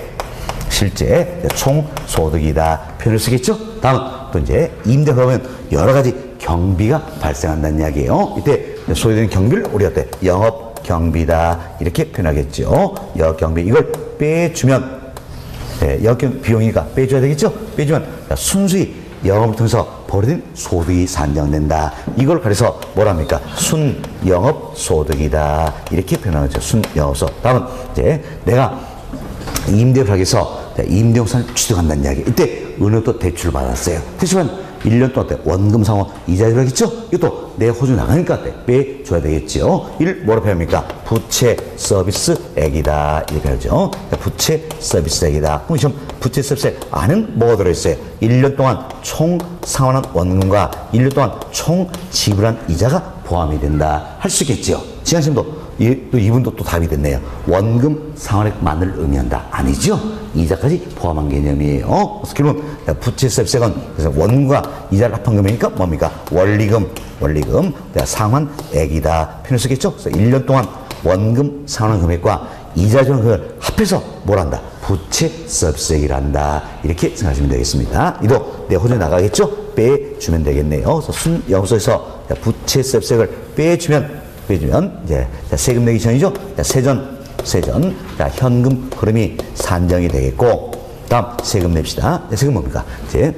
총소득이다. 표현을 쓰겠죠? 다음 또 이제 임대가 보면 여러 가지 경비가 발생한다는 이야기예요. 이때 소요되는 경비를 우리가 어때? 영업 경비다. 이렇게 표현하겠죠. 영업 경비 이걸 빼주면 영업 비용이니까 빼줘야 되겠죠? 빼주면 순수히 영업을 통해서 벌어진 소득이 산정된다. 이걸 가려서 뭐라 합니까? 순영업 소득이다. 이렇게 표현하죠. 순영업 소득. 다음은 이제 내가 임대업하기에서 임대용산을 취득한다는 이야기. 이때 은행도 대출을 받았어요. 대출은 1년 동안 원금 상환 이자를 하겠죠? 이것도 내 호주 나가니까 빼줘야 되겠죠? 이를 뭐라 표현합니까? 부채 서비스액이다. 이렇게 하죠. 부채 서비스액이다. 그럼 지금 부채 서비스액 안은 뭐가 들어있어요? 1년 동안 총 상환한 원금과 1년 동안 총 지불한 이자가 포함이 된다. 할 수 있겠죠? 지난시험도 또 이분도 또 답이 됐네요. 원금 상환액만을 의미한다. 아니죠? 이자까지 포함한 개념이에요. 그래서 결국은 부채 서비스액은 그래서 원금과 이자를 합한 금액이니까 뭡니까? 원리금 상환액이다. 표현을 쓰겠죠? 그래서 1년 동안 원금 상환한 금액과 이자 주는 금액을 합해서 뭘 한다? 부채 서비스액이란다. 이렇게 생각하시면 되겠습니다. 이도 내 호전에 나가겠죠? 빼주면 되겠네요. 그래서 순영업소에서 부채 서비스액을 빼주면 이제 세금 내기 전이죠. 세전 현금 흐름이 산정이 되겠고, 다음 세금 냅시다. 세금 뭡니까? 이제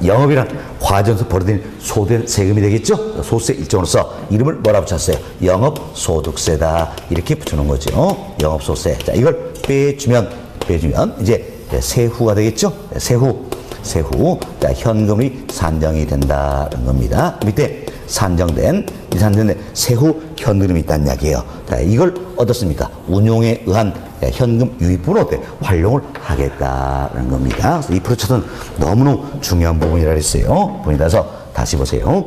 영업이란 과정에서 벌어들인 소득 세금이 되겠죠. 소득세 일종으로서 이름을 뭐라 붙였어요? 영업소득세다. 이렇게 붙여놓은 거죠. 영업소득세. 자, 이걸 빼주면 이제 세후가 되겠죠. 세후. 자, 현금이 산정이 된다는 겁니다. 밑에 산정된 세후 현금이 있다는 이야기예요. 자, 이걸 어떻습니까? 운용에 의한 현금 유입으로 활용을 하겠다는 겁니다. 그래서 이 프로차트는 너무너무 중요한 부분이라 했어요. 부분이 따라서 다시 보세요.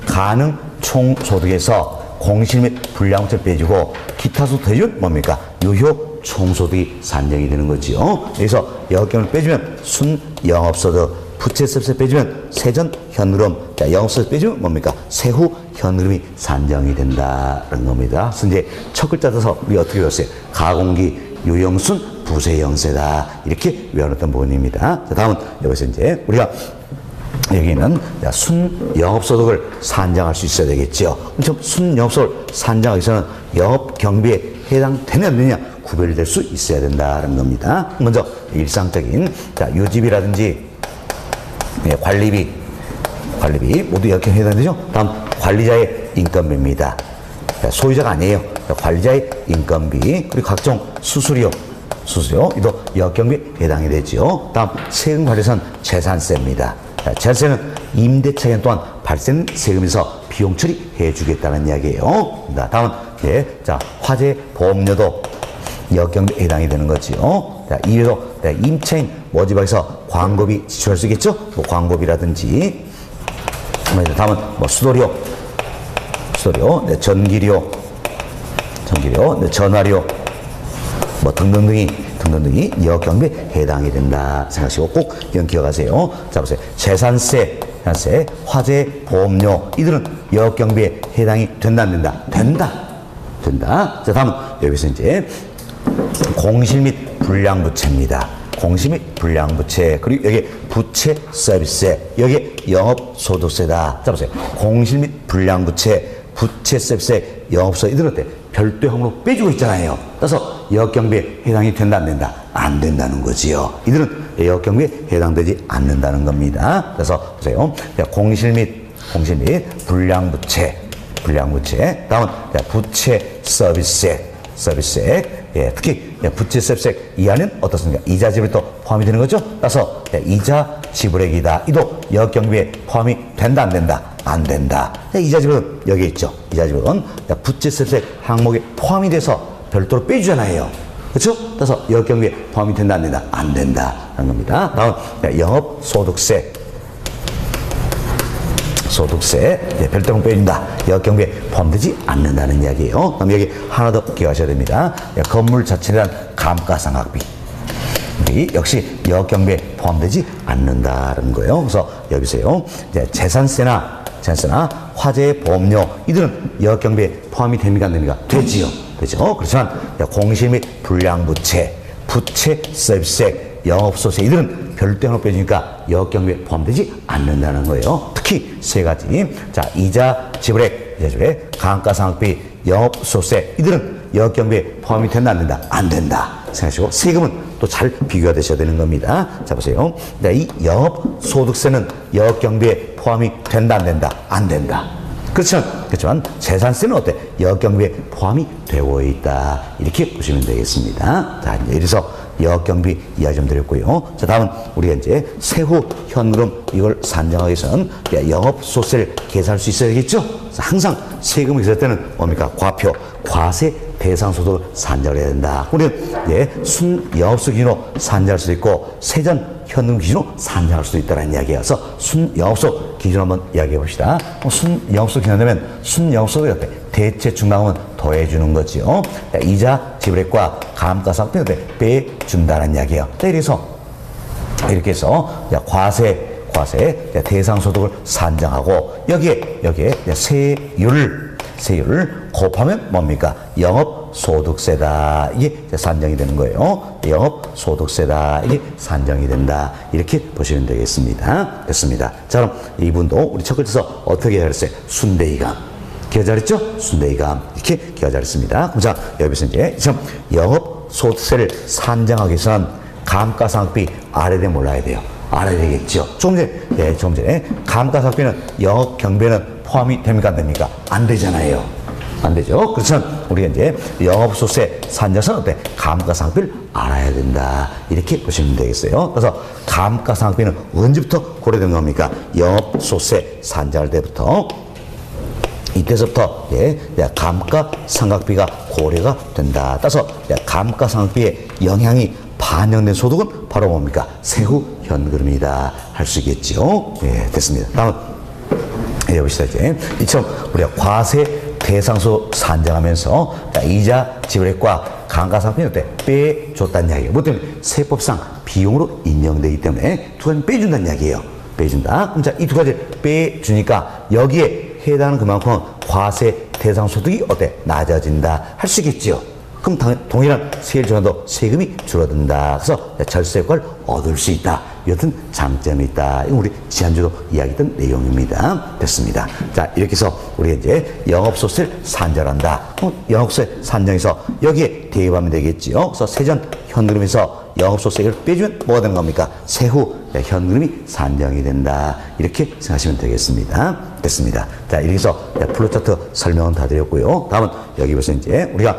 가능 총소득에서 공실 및 불량부채를 빼주고 기타 소득 해준 뭡니까? 유효 총소득이 산정이 되는 거지요. 여기서 영업경을 빼주면 순영업소득, 부채 서비스 빼주면 세전 현금, 영업소득 빼주면 뭡니까? 세후 현금이 산정이 된다는 겁니다. 그래서 이제 첫 글자 따서 우리 어떻게 배웠어요? 가공기 유형순 부세형세다. 이렇게 외워놨던 부분입니다. 자, 다음은 여기서 이제 우리가 여기는 순영업소득을 산정할 수 있어야 되겠죠. 그럼 순영업소득을 산정하기 위해서는 영업 경비에 해당되냐 안 되냐 구별될 수 있어야 된다는 겁니다. 먼저 일상적인 유지비라든지 관리비 모두 이렇게 해당되죠. 다음 관리자의 인건비입니다. 소유자가 아니에요. 관리자의 인건비 그리고 각종 수수료 수수료, 이도 역경비에 해당이 되죠. 다음 세금 관리선 재산세입니다. 자, 재산세는 임대차 기간 동안 발생 세금에서 비용 처리해 주겠다는 이야기예요. 다음은 자, 화재 보험료도 역경비에 해당이 되는 거지요. 자, 이외에도 임차인 모집하기에서 광고비 지출할 수 있겠죠? 뭐 광고비라든지. 다음은 뭐 수도료, 전기료, 전화료, 뭐 등등등이 역경비에 해당이 된다 생각하시고 꼭 이건 기억하세요. 자, 보세요. 재산세, 화재, 보험료 이들은 역경비에 해당이 된다 안 된다? 된다. 자, 다음은 여기서 이제 공실 및 불량부채입니다. 공실 및 불량부채, 그리고 여기 부채 서비스세, 여기 영업소득세다. 자, 보세요. 공실 및 불량부채, 부채 서비스세, 영업소득세 이들은 어때? 별도의 항목으로 빼주고 있잖아요. 그래서 역경비에 해당이 된다 안 된다? 안 된다는 거지요. 이들은 역경비에 해당되지 않는다는 겁니다. 그래서 보세요. 공실 및 불량부채, 다음은 부채 서비스세, 특히 부채 서비스세 이하는 어떻습니까? 이자 지불도 포함이 되는 거죠. 따라서 이자 지불액이다. 이도 역경비에 포함이 된다 안 된다? 안 된다. 이자 지불은 여기 있죠. 이자 지불은 부채 서비스세 항목에 포함이 돼서 별도로 빼주잖아요. 그렇죠? 그래서 역경비에 포함이 된다 안 된다? 안 된다는 겁니다. 다음 영업소득세, 별도로 빼준다. 역경비에 포함되지 않는다는 이야기예요. 그럼 여기 하나 더 기억하셔야 됩니다. 건물 자체에 대한 감가상각비 역시 역경비에 포함되지 않는다는 거예요. 그래서 여기서요. 재산세나 화재, 보험료 이들은 역경비에 포함이 됩니까 안 됩니까? 되지요. 그렇지만 공실 및 불량부채, 부채 서비스세, 영업소득세 이들은 별도의 항목 빼주니까 역경비에 포함되지 않는다는 거예요. 특히 세 가지. 자, 이자 지불액, 감가상각비, 영업소득세 이들은 역경비에 포함이 된다 안 된다? 안 된다. 생각하시고 세금은 또 잘 비교가 되셔야 되는 겁니다. 자, 보세요. 이 영업소득세는 역경비에 포함이 된다 안 된다? 안 된다. 그렇지만 재산세는 어때? 역경비에 포함이 되어 있다. 이렇게 보시면 되겠습니다. 자, 이래서 역경비 이야기 좀 드렸고요. 자, 다음은 우리가 이제 세후 현금 이걸 산정하기 위해서는 영업소득세를 계산할 수 있어야 되겠죠? 항상 세금을 계산할 때는 뭡니까? 과표, 과세 대상 소득을 산정을 해야 된다. 우리는 순영업소득 기준으로 산정할 수도 있고 세전 현금 기준으로 산정할 수도 있다는 이야기여서 순영업소득 기준 한번 이야기해 봅시다. 순영업소득 기준하면 순영업소득이 어때? 대체 중간금은 더해주는 거지요. 이자 지불액과 감가상각비를 빼준다는 이야기예요. 이렇게 해서 과세 대상 소득을 산정하고 여기에 세율을 곱하면 뭡니까? 영업소득세다. 이게 산정이 되는 거예요. 영업소득세다. 이게 산정이 된다. 이렇게 보시면 되겠습니다. 됐습니다. 자, 그럼 이분도 우리 첫 글자에서 어떻게 했어요? 순대이감. 기억 잘했죠? 순대이감. 이렇게 기억 잘했습니다. 그럼 자, 여기서 이제 영업소득세를 산정하기 위해서는 감가상각비 알아야 돼, 몰라야 돼요? 알아야 되겠죠. 좀 전에 감가상각비는 영업경비에는 포함이 됩니까 안 됩니까? 안 되잖아요. 안 되죠. 그렇지만 우리가 이제 영업소득세 산정에서는 어때? 감가상각비를 알아야 된다. 이렇게 보시면 되겠어요. 그래서 감가상각비는 언제부터 고려된 겁니까? 영업소득세 산정할 때부터. 이때서부터 감가상각비가 고려가 된다. 따라서 감가상각비의 영향이 반영된 소득은 바로 뭡니까? 세후 현금이다. 할 수 있겠죠. 됐습니다. 다음 해봅시다. 이처럼 우리가 과세 대상소 산정하면서 이자 지불액과 감가상각비는 어때? 빼줬다는 이야기예요. 뭐 때문에? 세법상 비용으로 인정되기 때문에 두 가지 빼준다는 이야기예요. 빼준다. 그럼 자, 이 두 가지를 빼주니까 여기에 해당하는 그만큼 과세 대상 소득이 어때? 낮아진다. 할 수 있겠죠. 그럼 동일한 세율 조정도 세금이 줄어든다. 그래서 절세 효과를 얻을 수 있다. 이것은 장점이 있다. 이건 우리 지난주도 이야기했던 내용입니다. 됐습니다. 자, 이렇게 해서 우리가 이제 영업소득세를 산정한다. 영업소득세 산정해서 여기에 대입하면 되겠지요. 그래서 세전 현금에서 영업소득세를 빼주면 뭐가 되는 겁니까? 세후 현금이 산정이 된다. 이렇게 생각하시면 되겠습니다. 됐습니다. 자, 이렇게 해서 플로차트 설명은 다 드렸고요. 다음은 여기 보세요. 이제 우리가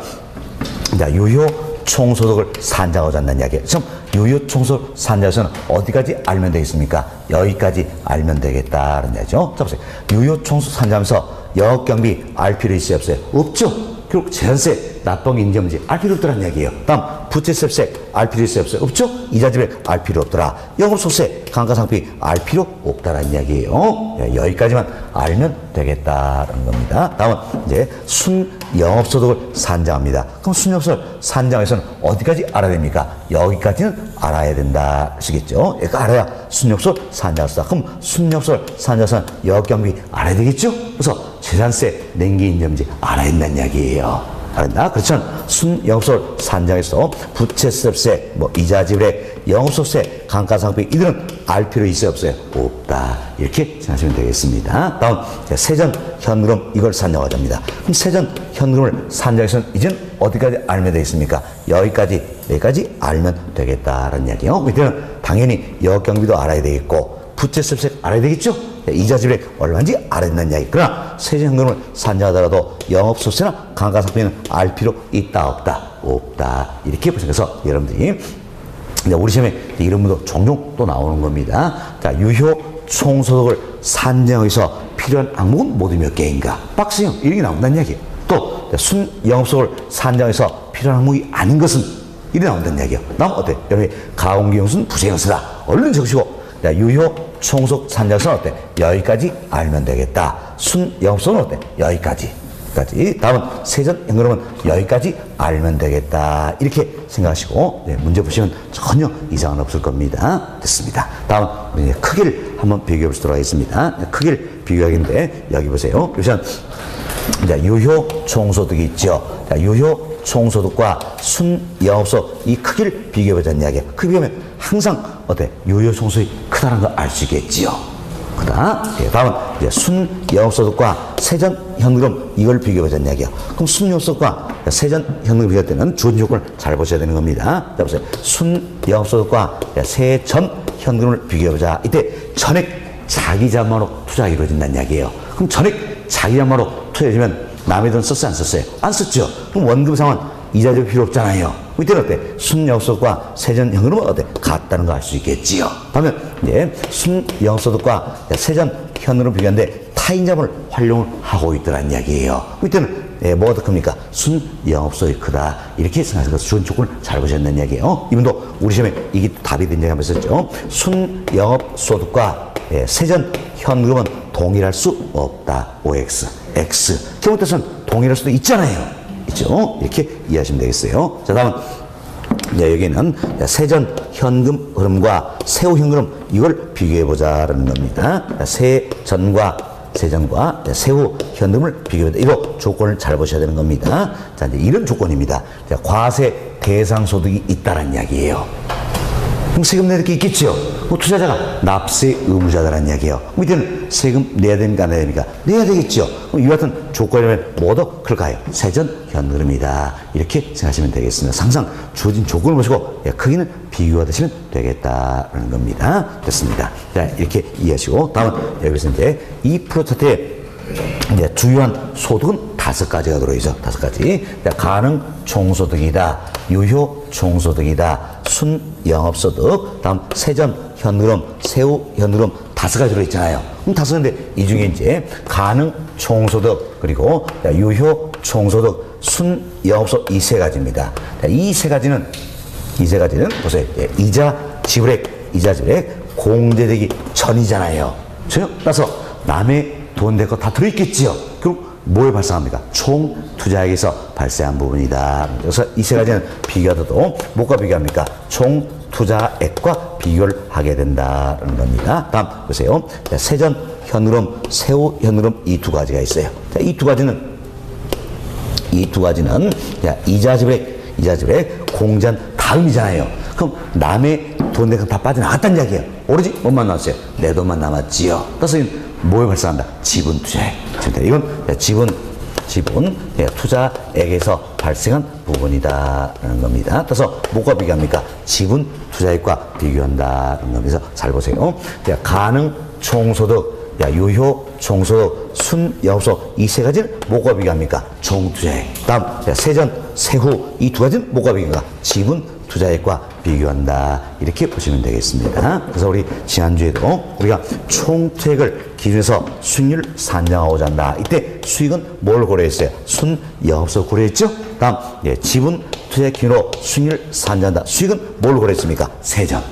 유효 총소득을 산정하고자 한다는 이야기예요. 그럼 유효 총소득 산정에서는 어디까지 알면 되겠습니까? 여기까지 알면 되겠다는 얘기죠. 자, 보세요. 유효 총소득 산정하면서 영업경비 알 필요 있어요, 없어요? 없죠. 그리고 재산세, 납부액 인정문제 알 필요 없더라는 얘기예요. 다음 부채세세 알 필요 있어요, 없어요? 없죠. 이자지불액 알 필요 없더라. 영업소득세, 감가상각비 알 필요 없다라는 이야기예요. 여기까지만 알면 되겠다라는 겁니다. 다음은 이제 순영업소득을 산정합니다. 그럼 순영업소득 산정에서는 어디까지 알아야 됩니까? 여기까지는 알아야 된다. 아시겠죠? 이거 알아야 순영업소득 산정을 써. 그럼 순영업소득 산정에서는 영업경비 알아야 되겠죠? 그래서 재산세, 냉기인정문제 알아야 된다는 이야기예요. 알았나? 그렇지만 순영업소득 산정에서 부채세세, 이자지불액, 영업소득세, 감가상각비 이들은 알 필요 있어요, 없어요? 없다. 이렇게 생각하시면 되겠습니다. 다음 세전 현금 이걸 산정하자 합니다. 그럼 세전 현금을 산정해서는 이제는 어디까지 알면 되겠습니까? 여기까지 알면 되겠다라는 이야기예요. 그때는 당연히 영업경비도 알아야 되겠고 부채세세 알아야 되겠죠? 이자지불액 얼마인지 알아야 된다는 이야기. 그러나 세전현금을 산정하더라도 영업소득세나 감가상각비는 알 필요 있다 없다? 없다. 이렇게 보셔서 여러분들이 우리 시험에 이런 문도 종종 또 나오는 겁니다. 자, 유효 총소득을 산정해서 필요한 항목은 모두 몇 개인가? 박스형 이렇게 나온다는 이야기예요. 또 순영업소득을 산정해서 필요한 항목이 아닌 것은 이렇게 나온다는 이야기예요. 다음 어때? 여러분이 가공기용수는 부재용수다. 얼른 적으시고 자, 유효 총소득 산정에서는 어때? 여기까지 알면 되겠다. 순영업소득은 어때? 여기까지. 다음은 세전현금은 여기까지 알면 되겠다. 이렇게 생각하시고 문제 보시면 전혀 이상은 없을 겁니다. 됐습니다. 다음 우리 이제 크기를 한번 비교해 보도록 하겠습니다. 크기를 비교하겠는데 여기 보세요. 우선 유효 총소득이 있죠. 자, 유효 총소득과 순영업소득 이 크기를 비교해보자는 이야기예요. 크기 보면 항상 어때? 유효 총소득이 크다는 걸 알 수 있겠지요. 그다. 다음은 이제 순영업소득과 세전현금 이걸 비교해보자는 이야기예요. 그럼 순영업소득과 세전현금을 비교할 때는 주어진 조건을 잘 보셔야 되는 겁니다. 자, 보세요. 순영업소득과 세전현금을 비교해보자. 이때 전액 자기자만으로 투자가 이루어진다는 이야기예요. 그럼 전액 자기자만으로 투자해주면 남의 돈 썼어요, 안 썼어요? 안 썼죠. 그럼 원금 상환 이자도 필요 없잖아요. 이때는 어때? 순영업소득과 세전현금은 어때? 같다는 거 알 수 있겠지요. 다음에 이제 순영업소득과 세전현금을 비교하는데 타인자본을 활용을 하고 있더란 이야기예요. 이때는 뭐가 더 큽니까? 순영업소득이 크다. 이렇게 생각해서 좋은 조건을 잘 보셨다는 이야기예요. 이분도 우리 시험에 이게 답이 된 적이 한번 있었죠. 순영업소득과 세전현금은 동일할 수 없다. OX, X. 경우 뜻은 동일할 수도 있잖아요. 있죠? 이렇게 이해하시면 되겠어요. 자, 다음은 여기는 세전 현금 흐름과 세후 현금 흐름 이걸 비교해 보자라는 겁니다. 세전과 세후 현금을 비교해 보자. 이거 조건을 잘 보셔야 되는 겁니다. 자, 이제 이런 조건입니다. 자, 과세 대상 소득이 있다는 이야기예요. 그럼 세금 내야 될 게 있겠죠. 투자자가 납세 의무자다라는 이야기예요. 이때는 세금 내야 됩니까? 안 내야 됩니까? 내야 되겠죠. 그럼 이와 같은 조건이라면 뭐도 클까요? 세전현금이다. 이렇게 생각하시면 되겠습니다. 항상 주어진 조건을 보시고 크기는 비교하시면 되겠다라는 겁니다. 됐습니다. 자, 이렇게 이해하시고 다음은 여기서 이제 이 프로 차트에 이제 주요한 소득은 5가지가 들어있죠. 5가지. 가능 총소득이다. 유효 총소득이다. 순영업소득. 다음 세전현금, 세후현금 5가지 들어있잖아요. 그럼 5가지인데 이 중에 이제 가능 총소득 그리고 유효 총소득, 순영업소득 이 3가지입니다. 이 세 가지는 보세요. 이자 지불액 공제되기 전이잖아요. 따라서 남의 돈 될 거 다 들어있겠지요. 그럼 뭐에 발생합니까? 총 투자액에서 발생한 부분이다. 그래서 이 3가지는 비교하더라도 뭐가 비교합니까? 총 투자액과 비교를 하게 된다는 겁니다. 다음 보세요. 세전 현금, 세후 현금 이 2가지가 있어요. 이 2가지는 이자 지불액 공제한 다음이잖아요. 그럼 남의 돈 내가 다 빠져나갔다는 이야기예요. 오로지 뭐만 남았어요? 내 돈만 남았지요. 그래서 뭐에 발생한다? 지분 투자액. 이건 지분 투자액에서 발생한 부분이다라는 겁니다. 그래서 뭐가 비교합니까? 지분 투자액과 비교한다는 겁니다. 잘 보세요. 가능 총소득, 유효 종소득, 순영업소 이 세 가지는 뭐가 비교합니까? 종투자액. 다음 세전, 세후 이 두 가지는 뭐가 비교합니까? 지분 투자액과 비교한다. 이렇게 보시면 되겠습니다. 그래서 우리 지난주에도 우리가 총투액을 기준해서 수익률 산정하고자 한다. 이때 수익은 뭘 고려했어요? 순영업소 고려했죠? 다음 지분 투자액 기준으로 수익률 산정한다. 수익은 뭘 고려했습니까? 세전,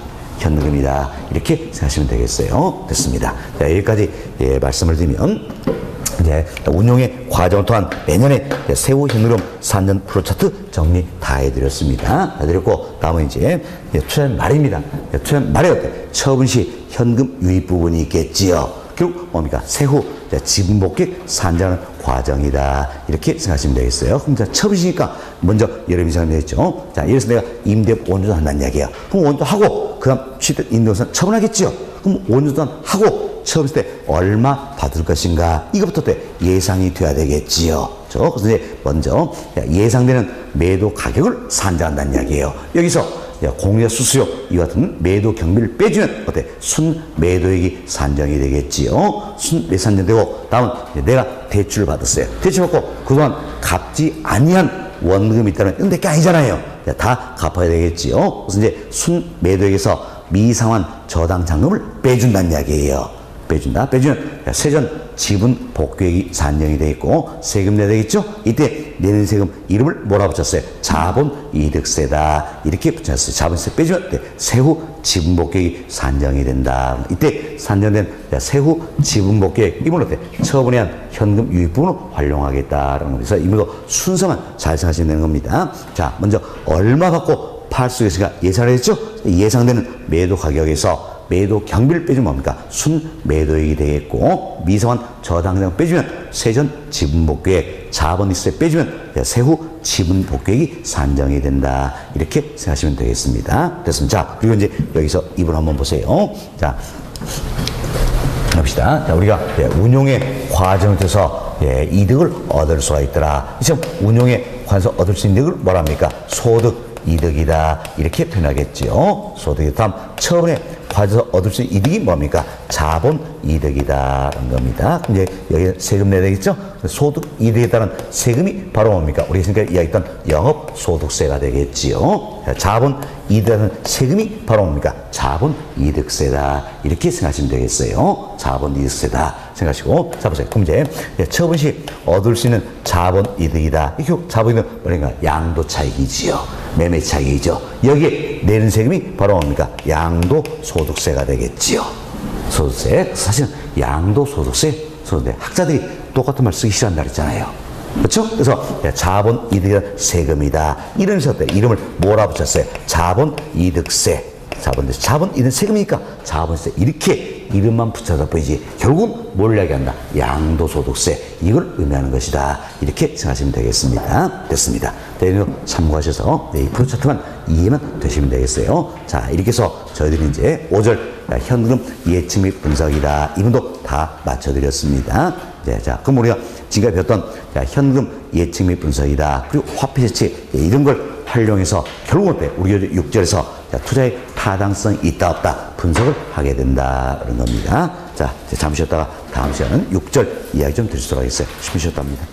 현금이다. 이렇게 생각하시면 되겠어요. 됐습니다. 자, 여기까지 말씀을 드리면 운용의 과정을 통한 매년에 세후 현금 산전 플로차트 정리 다 해드렸습니다. 해드렸고 다음은 이제 투자는 말입니다. 투자는 말이 어때? 처분 시 현금 유입 부분이 있겠지요. 결국 뭡니까? 세후 지분 복귀 산정하는 과정이다. 이렇게 생각하시면 되겠어요. 그럼 처분 시니까 먼저 여러분이 생각되겠죠. 자, 예를 들어서 내가 임대업 원조도 한다는 이야기예요. 그럼 원조 하고 그 다음 취득 임대부산 처분하겠지요. 그럼 원조도 하고 처음했을 때 얼마 받을 것인가 이것부터 예상이 돼야 되겠지요. 그래서 이제 먼저 예상되는 매도 가격을 산정한다는 이야기예요. 여기서 공유자 수수료 이와 같은 매도 경비를 빼주면 어때? 순 매도액이 산정이 되겠지요. 순 산정되고 다음은 내가 대출을 받았어요. 대출 받고 그동안 갚지 아니한 원금이 있다면 이건 내 게 아니잖아요. 다 갚아야 되겠지요. 그래서 이제 순 매도액에서 미상환 저당 잔금을 빼준다는 이야기예요. 빼준다. 빼주면 세전 지분 복귀액이 산정이 되어 있고 세금 내야 되겠죠? 이때 내는 세금 이름을 뭐라 붙였어요? 자본이득세다. 이렇게 붙였어요. 자본세 빼주면 세후 지분 복귀액이 산정이 된다. 이때 산정된 세후 지분 복귀액 이건 어때? 처분에 한 현금 유입 부분으로 활용하겠다라는 겁니다. 그래서 이거 순서만 잘 생각하시면 되는 겁니다. 자, 먼저 얼마 받고 팔 수 있을까 예상을 했죠? 예상되는 매도 가격에서 매도 경비를 빼주면 뭡니까? 순 매도액이 되겠고 미상환 저당장 빼주면 세전 지분 복귀액, 자본이익세 빼주면 세후 지분 복귀액이 산정이 된다. 이렇게 생각하시면 되겠습니다. 됐습니다. 자, 그리고 이제 여기서 이분 한번 보세요. 자, 봅시다. 자, 우리가 운용의 과정을 통해서 이득을 얻을 수가 있더라. 지금 운용의 과정에서 얻을 수 있는 이득을 뭐라 합니까? 소득 이득이다. 이렇게 표현하겠지요. 소득이 다음 처음에 과정에서 얻을 수 있는 이득이 뭡니까? 자본 이득이다라는 겁니다. 이제 여기 세금 내야 되겠죠? 소득 이득에 따른 세금이 바로 뭡니까? 우리가 지금까지 이야기했던 영업 소득세가 되겠지요. 자본 이득에 세금이 바로 뭡니까? 자본 이득세다. 이렇게 생각하시면 되겠어요. 자본 이득세다 생각하시고 자 보세요. 그럼 이제 처분 시 얻을 수 있는 자본 이득이다. 이게 자본 이득은 뭐니까? 양도 차익이지요. 매매 차익이죠. 여기에 내는 세금이 바로 뭡니까? 양도 소득세가 되겠지요. 소득세. 사실은 양도 소득세. 학자들이 똑같은 말 쓰기 싫어한다 그랬잖아요. 그렇죠? 그래서 자본 이득은 세금이다. 이런 식으로 이름을 뭐라 붙였어요? 자본 이득세. 자본 이득 세금이니까 자본세. 이렇게 이름만 붙여서 보이지. 결국은 뭘 이야기한다? 양도소득세. 이걸 의미하는 것이다. 이렇게 생각하시면 되겠습니다. 됐습니다. 이거 참고하셔서 이 프로차트만 이해만 되시면 되겠어요. 자, 이렇게 해서 저희들이 이제 5절 현금 예측 및 분석이다. 이분도 다 맞춰드렸습니다. 자, 그럼 우리가 지금까지 배웠던 현금 예측 및 분석이다. 그리고 화폐 재치 이런 걸 활용해서 결국은 우리 6절에서 투자의 타당성이 있다 없다 분석을 하게 된다는 겁니다. 자, 잠시 쉬었다가 다음 시간은 6절 이야기 좀 드리도록 하겠어요. 10분 쉬었답니다.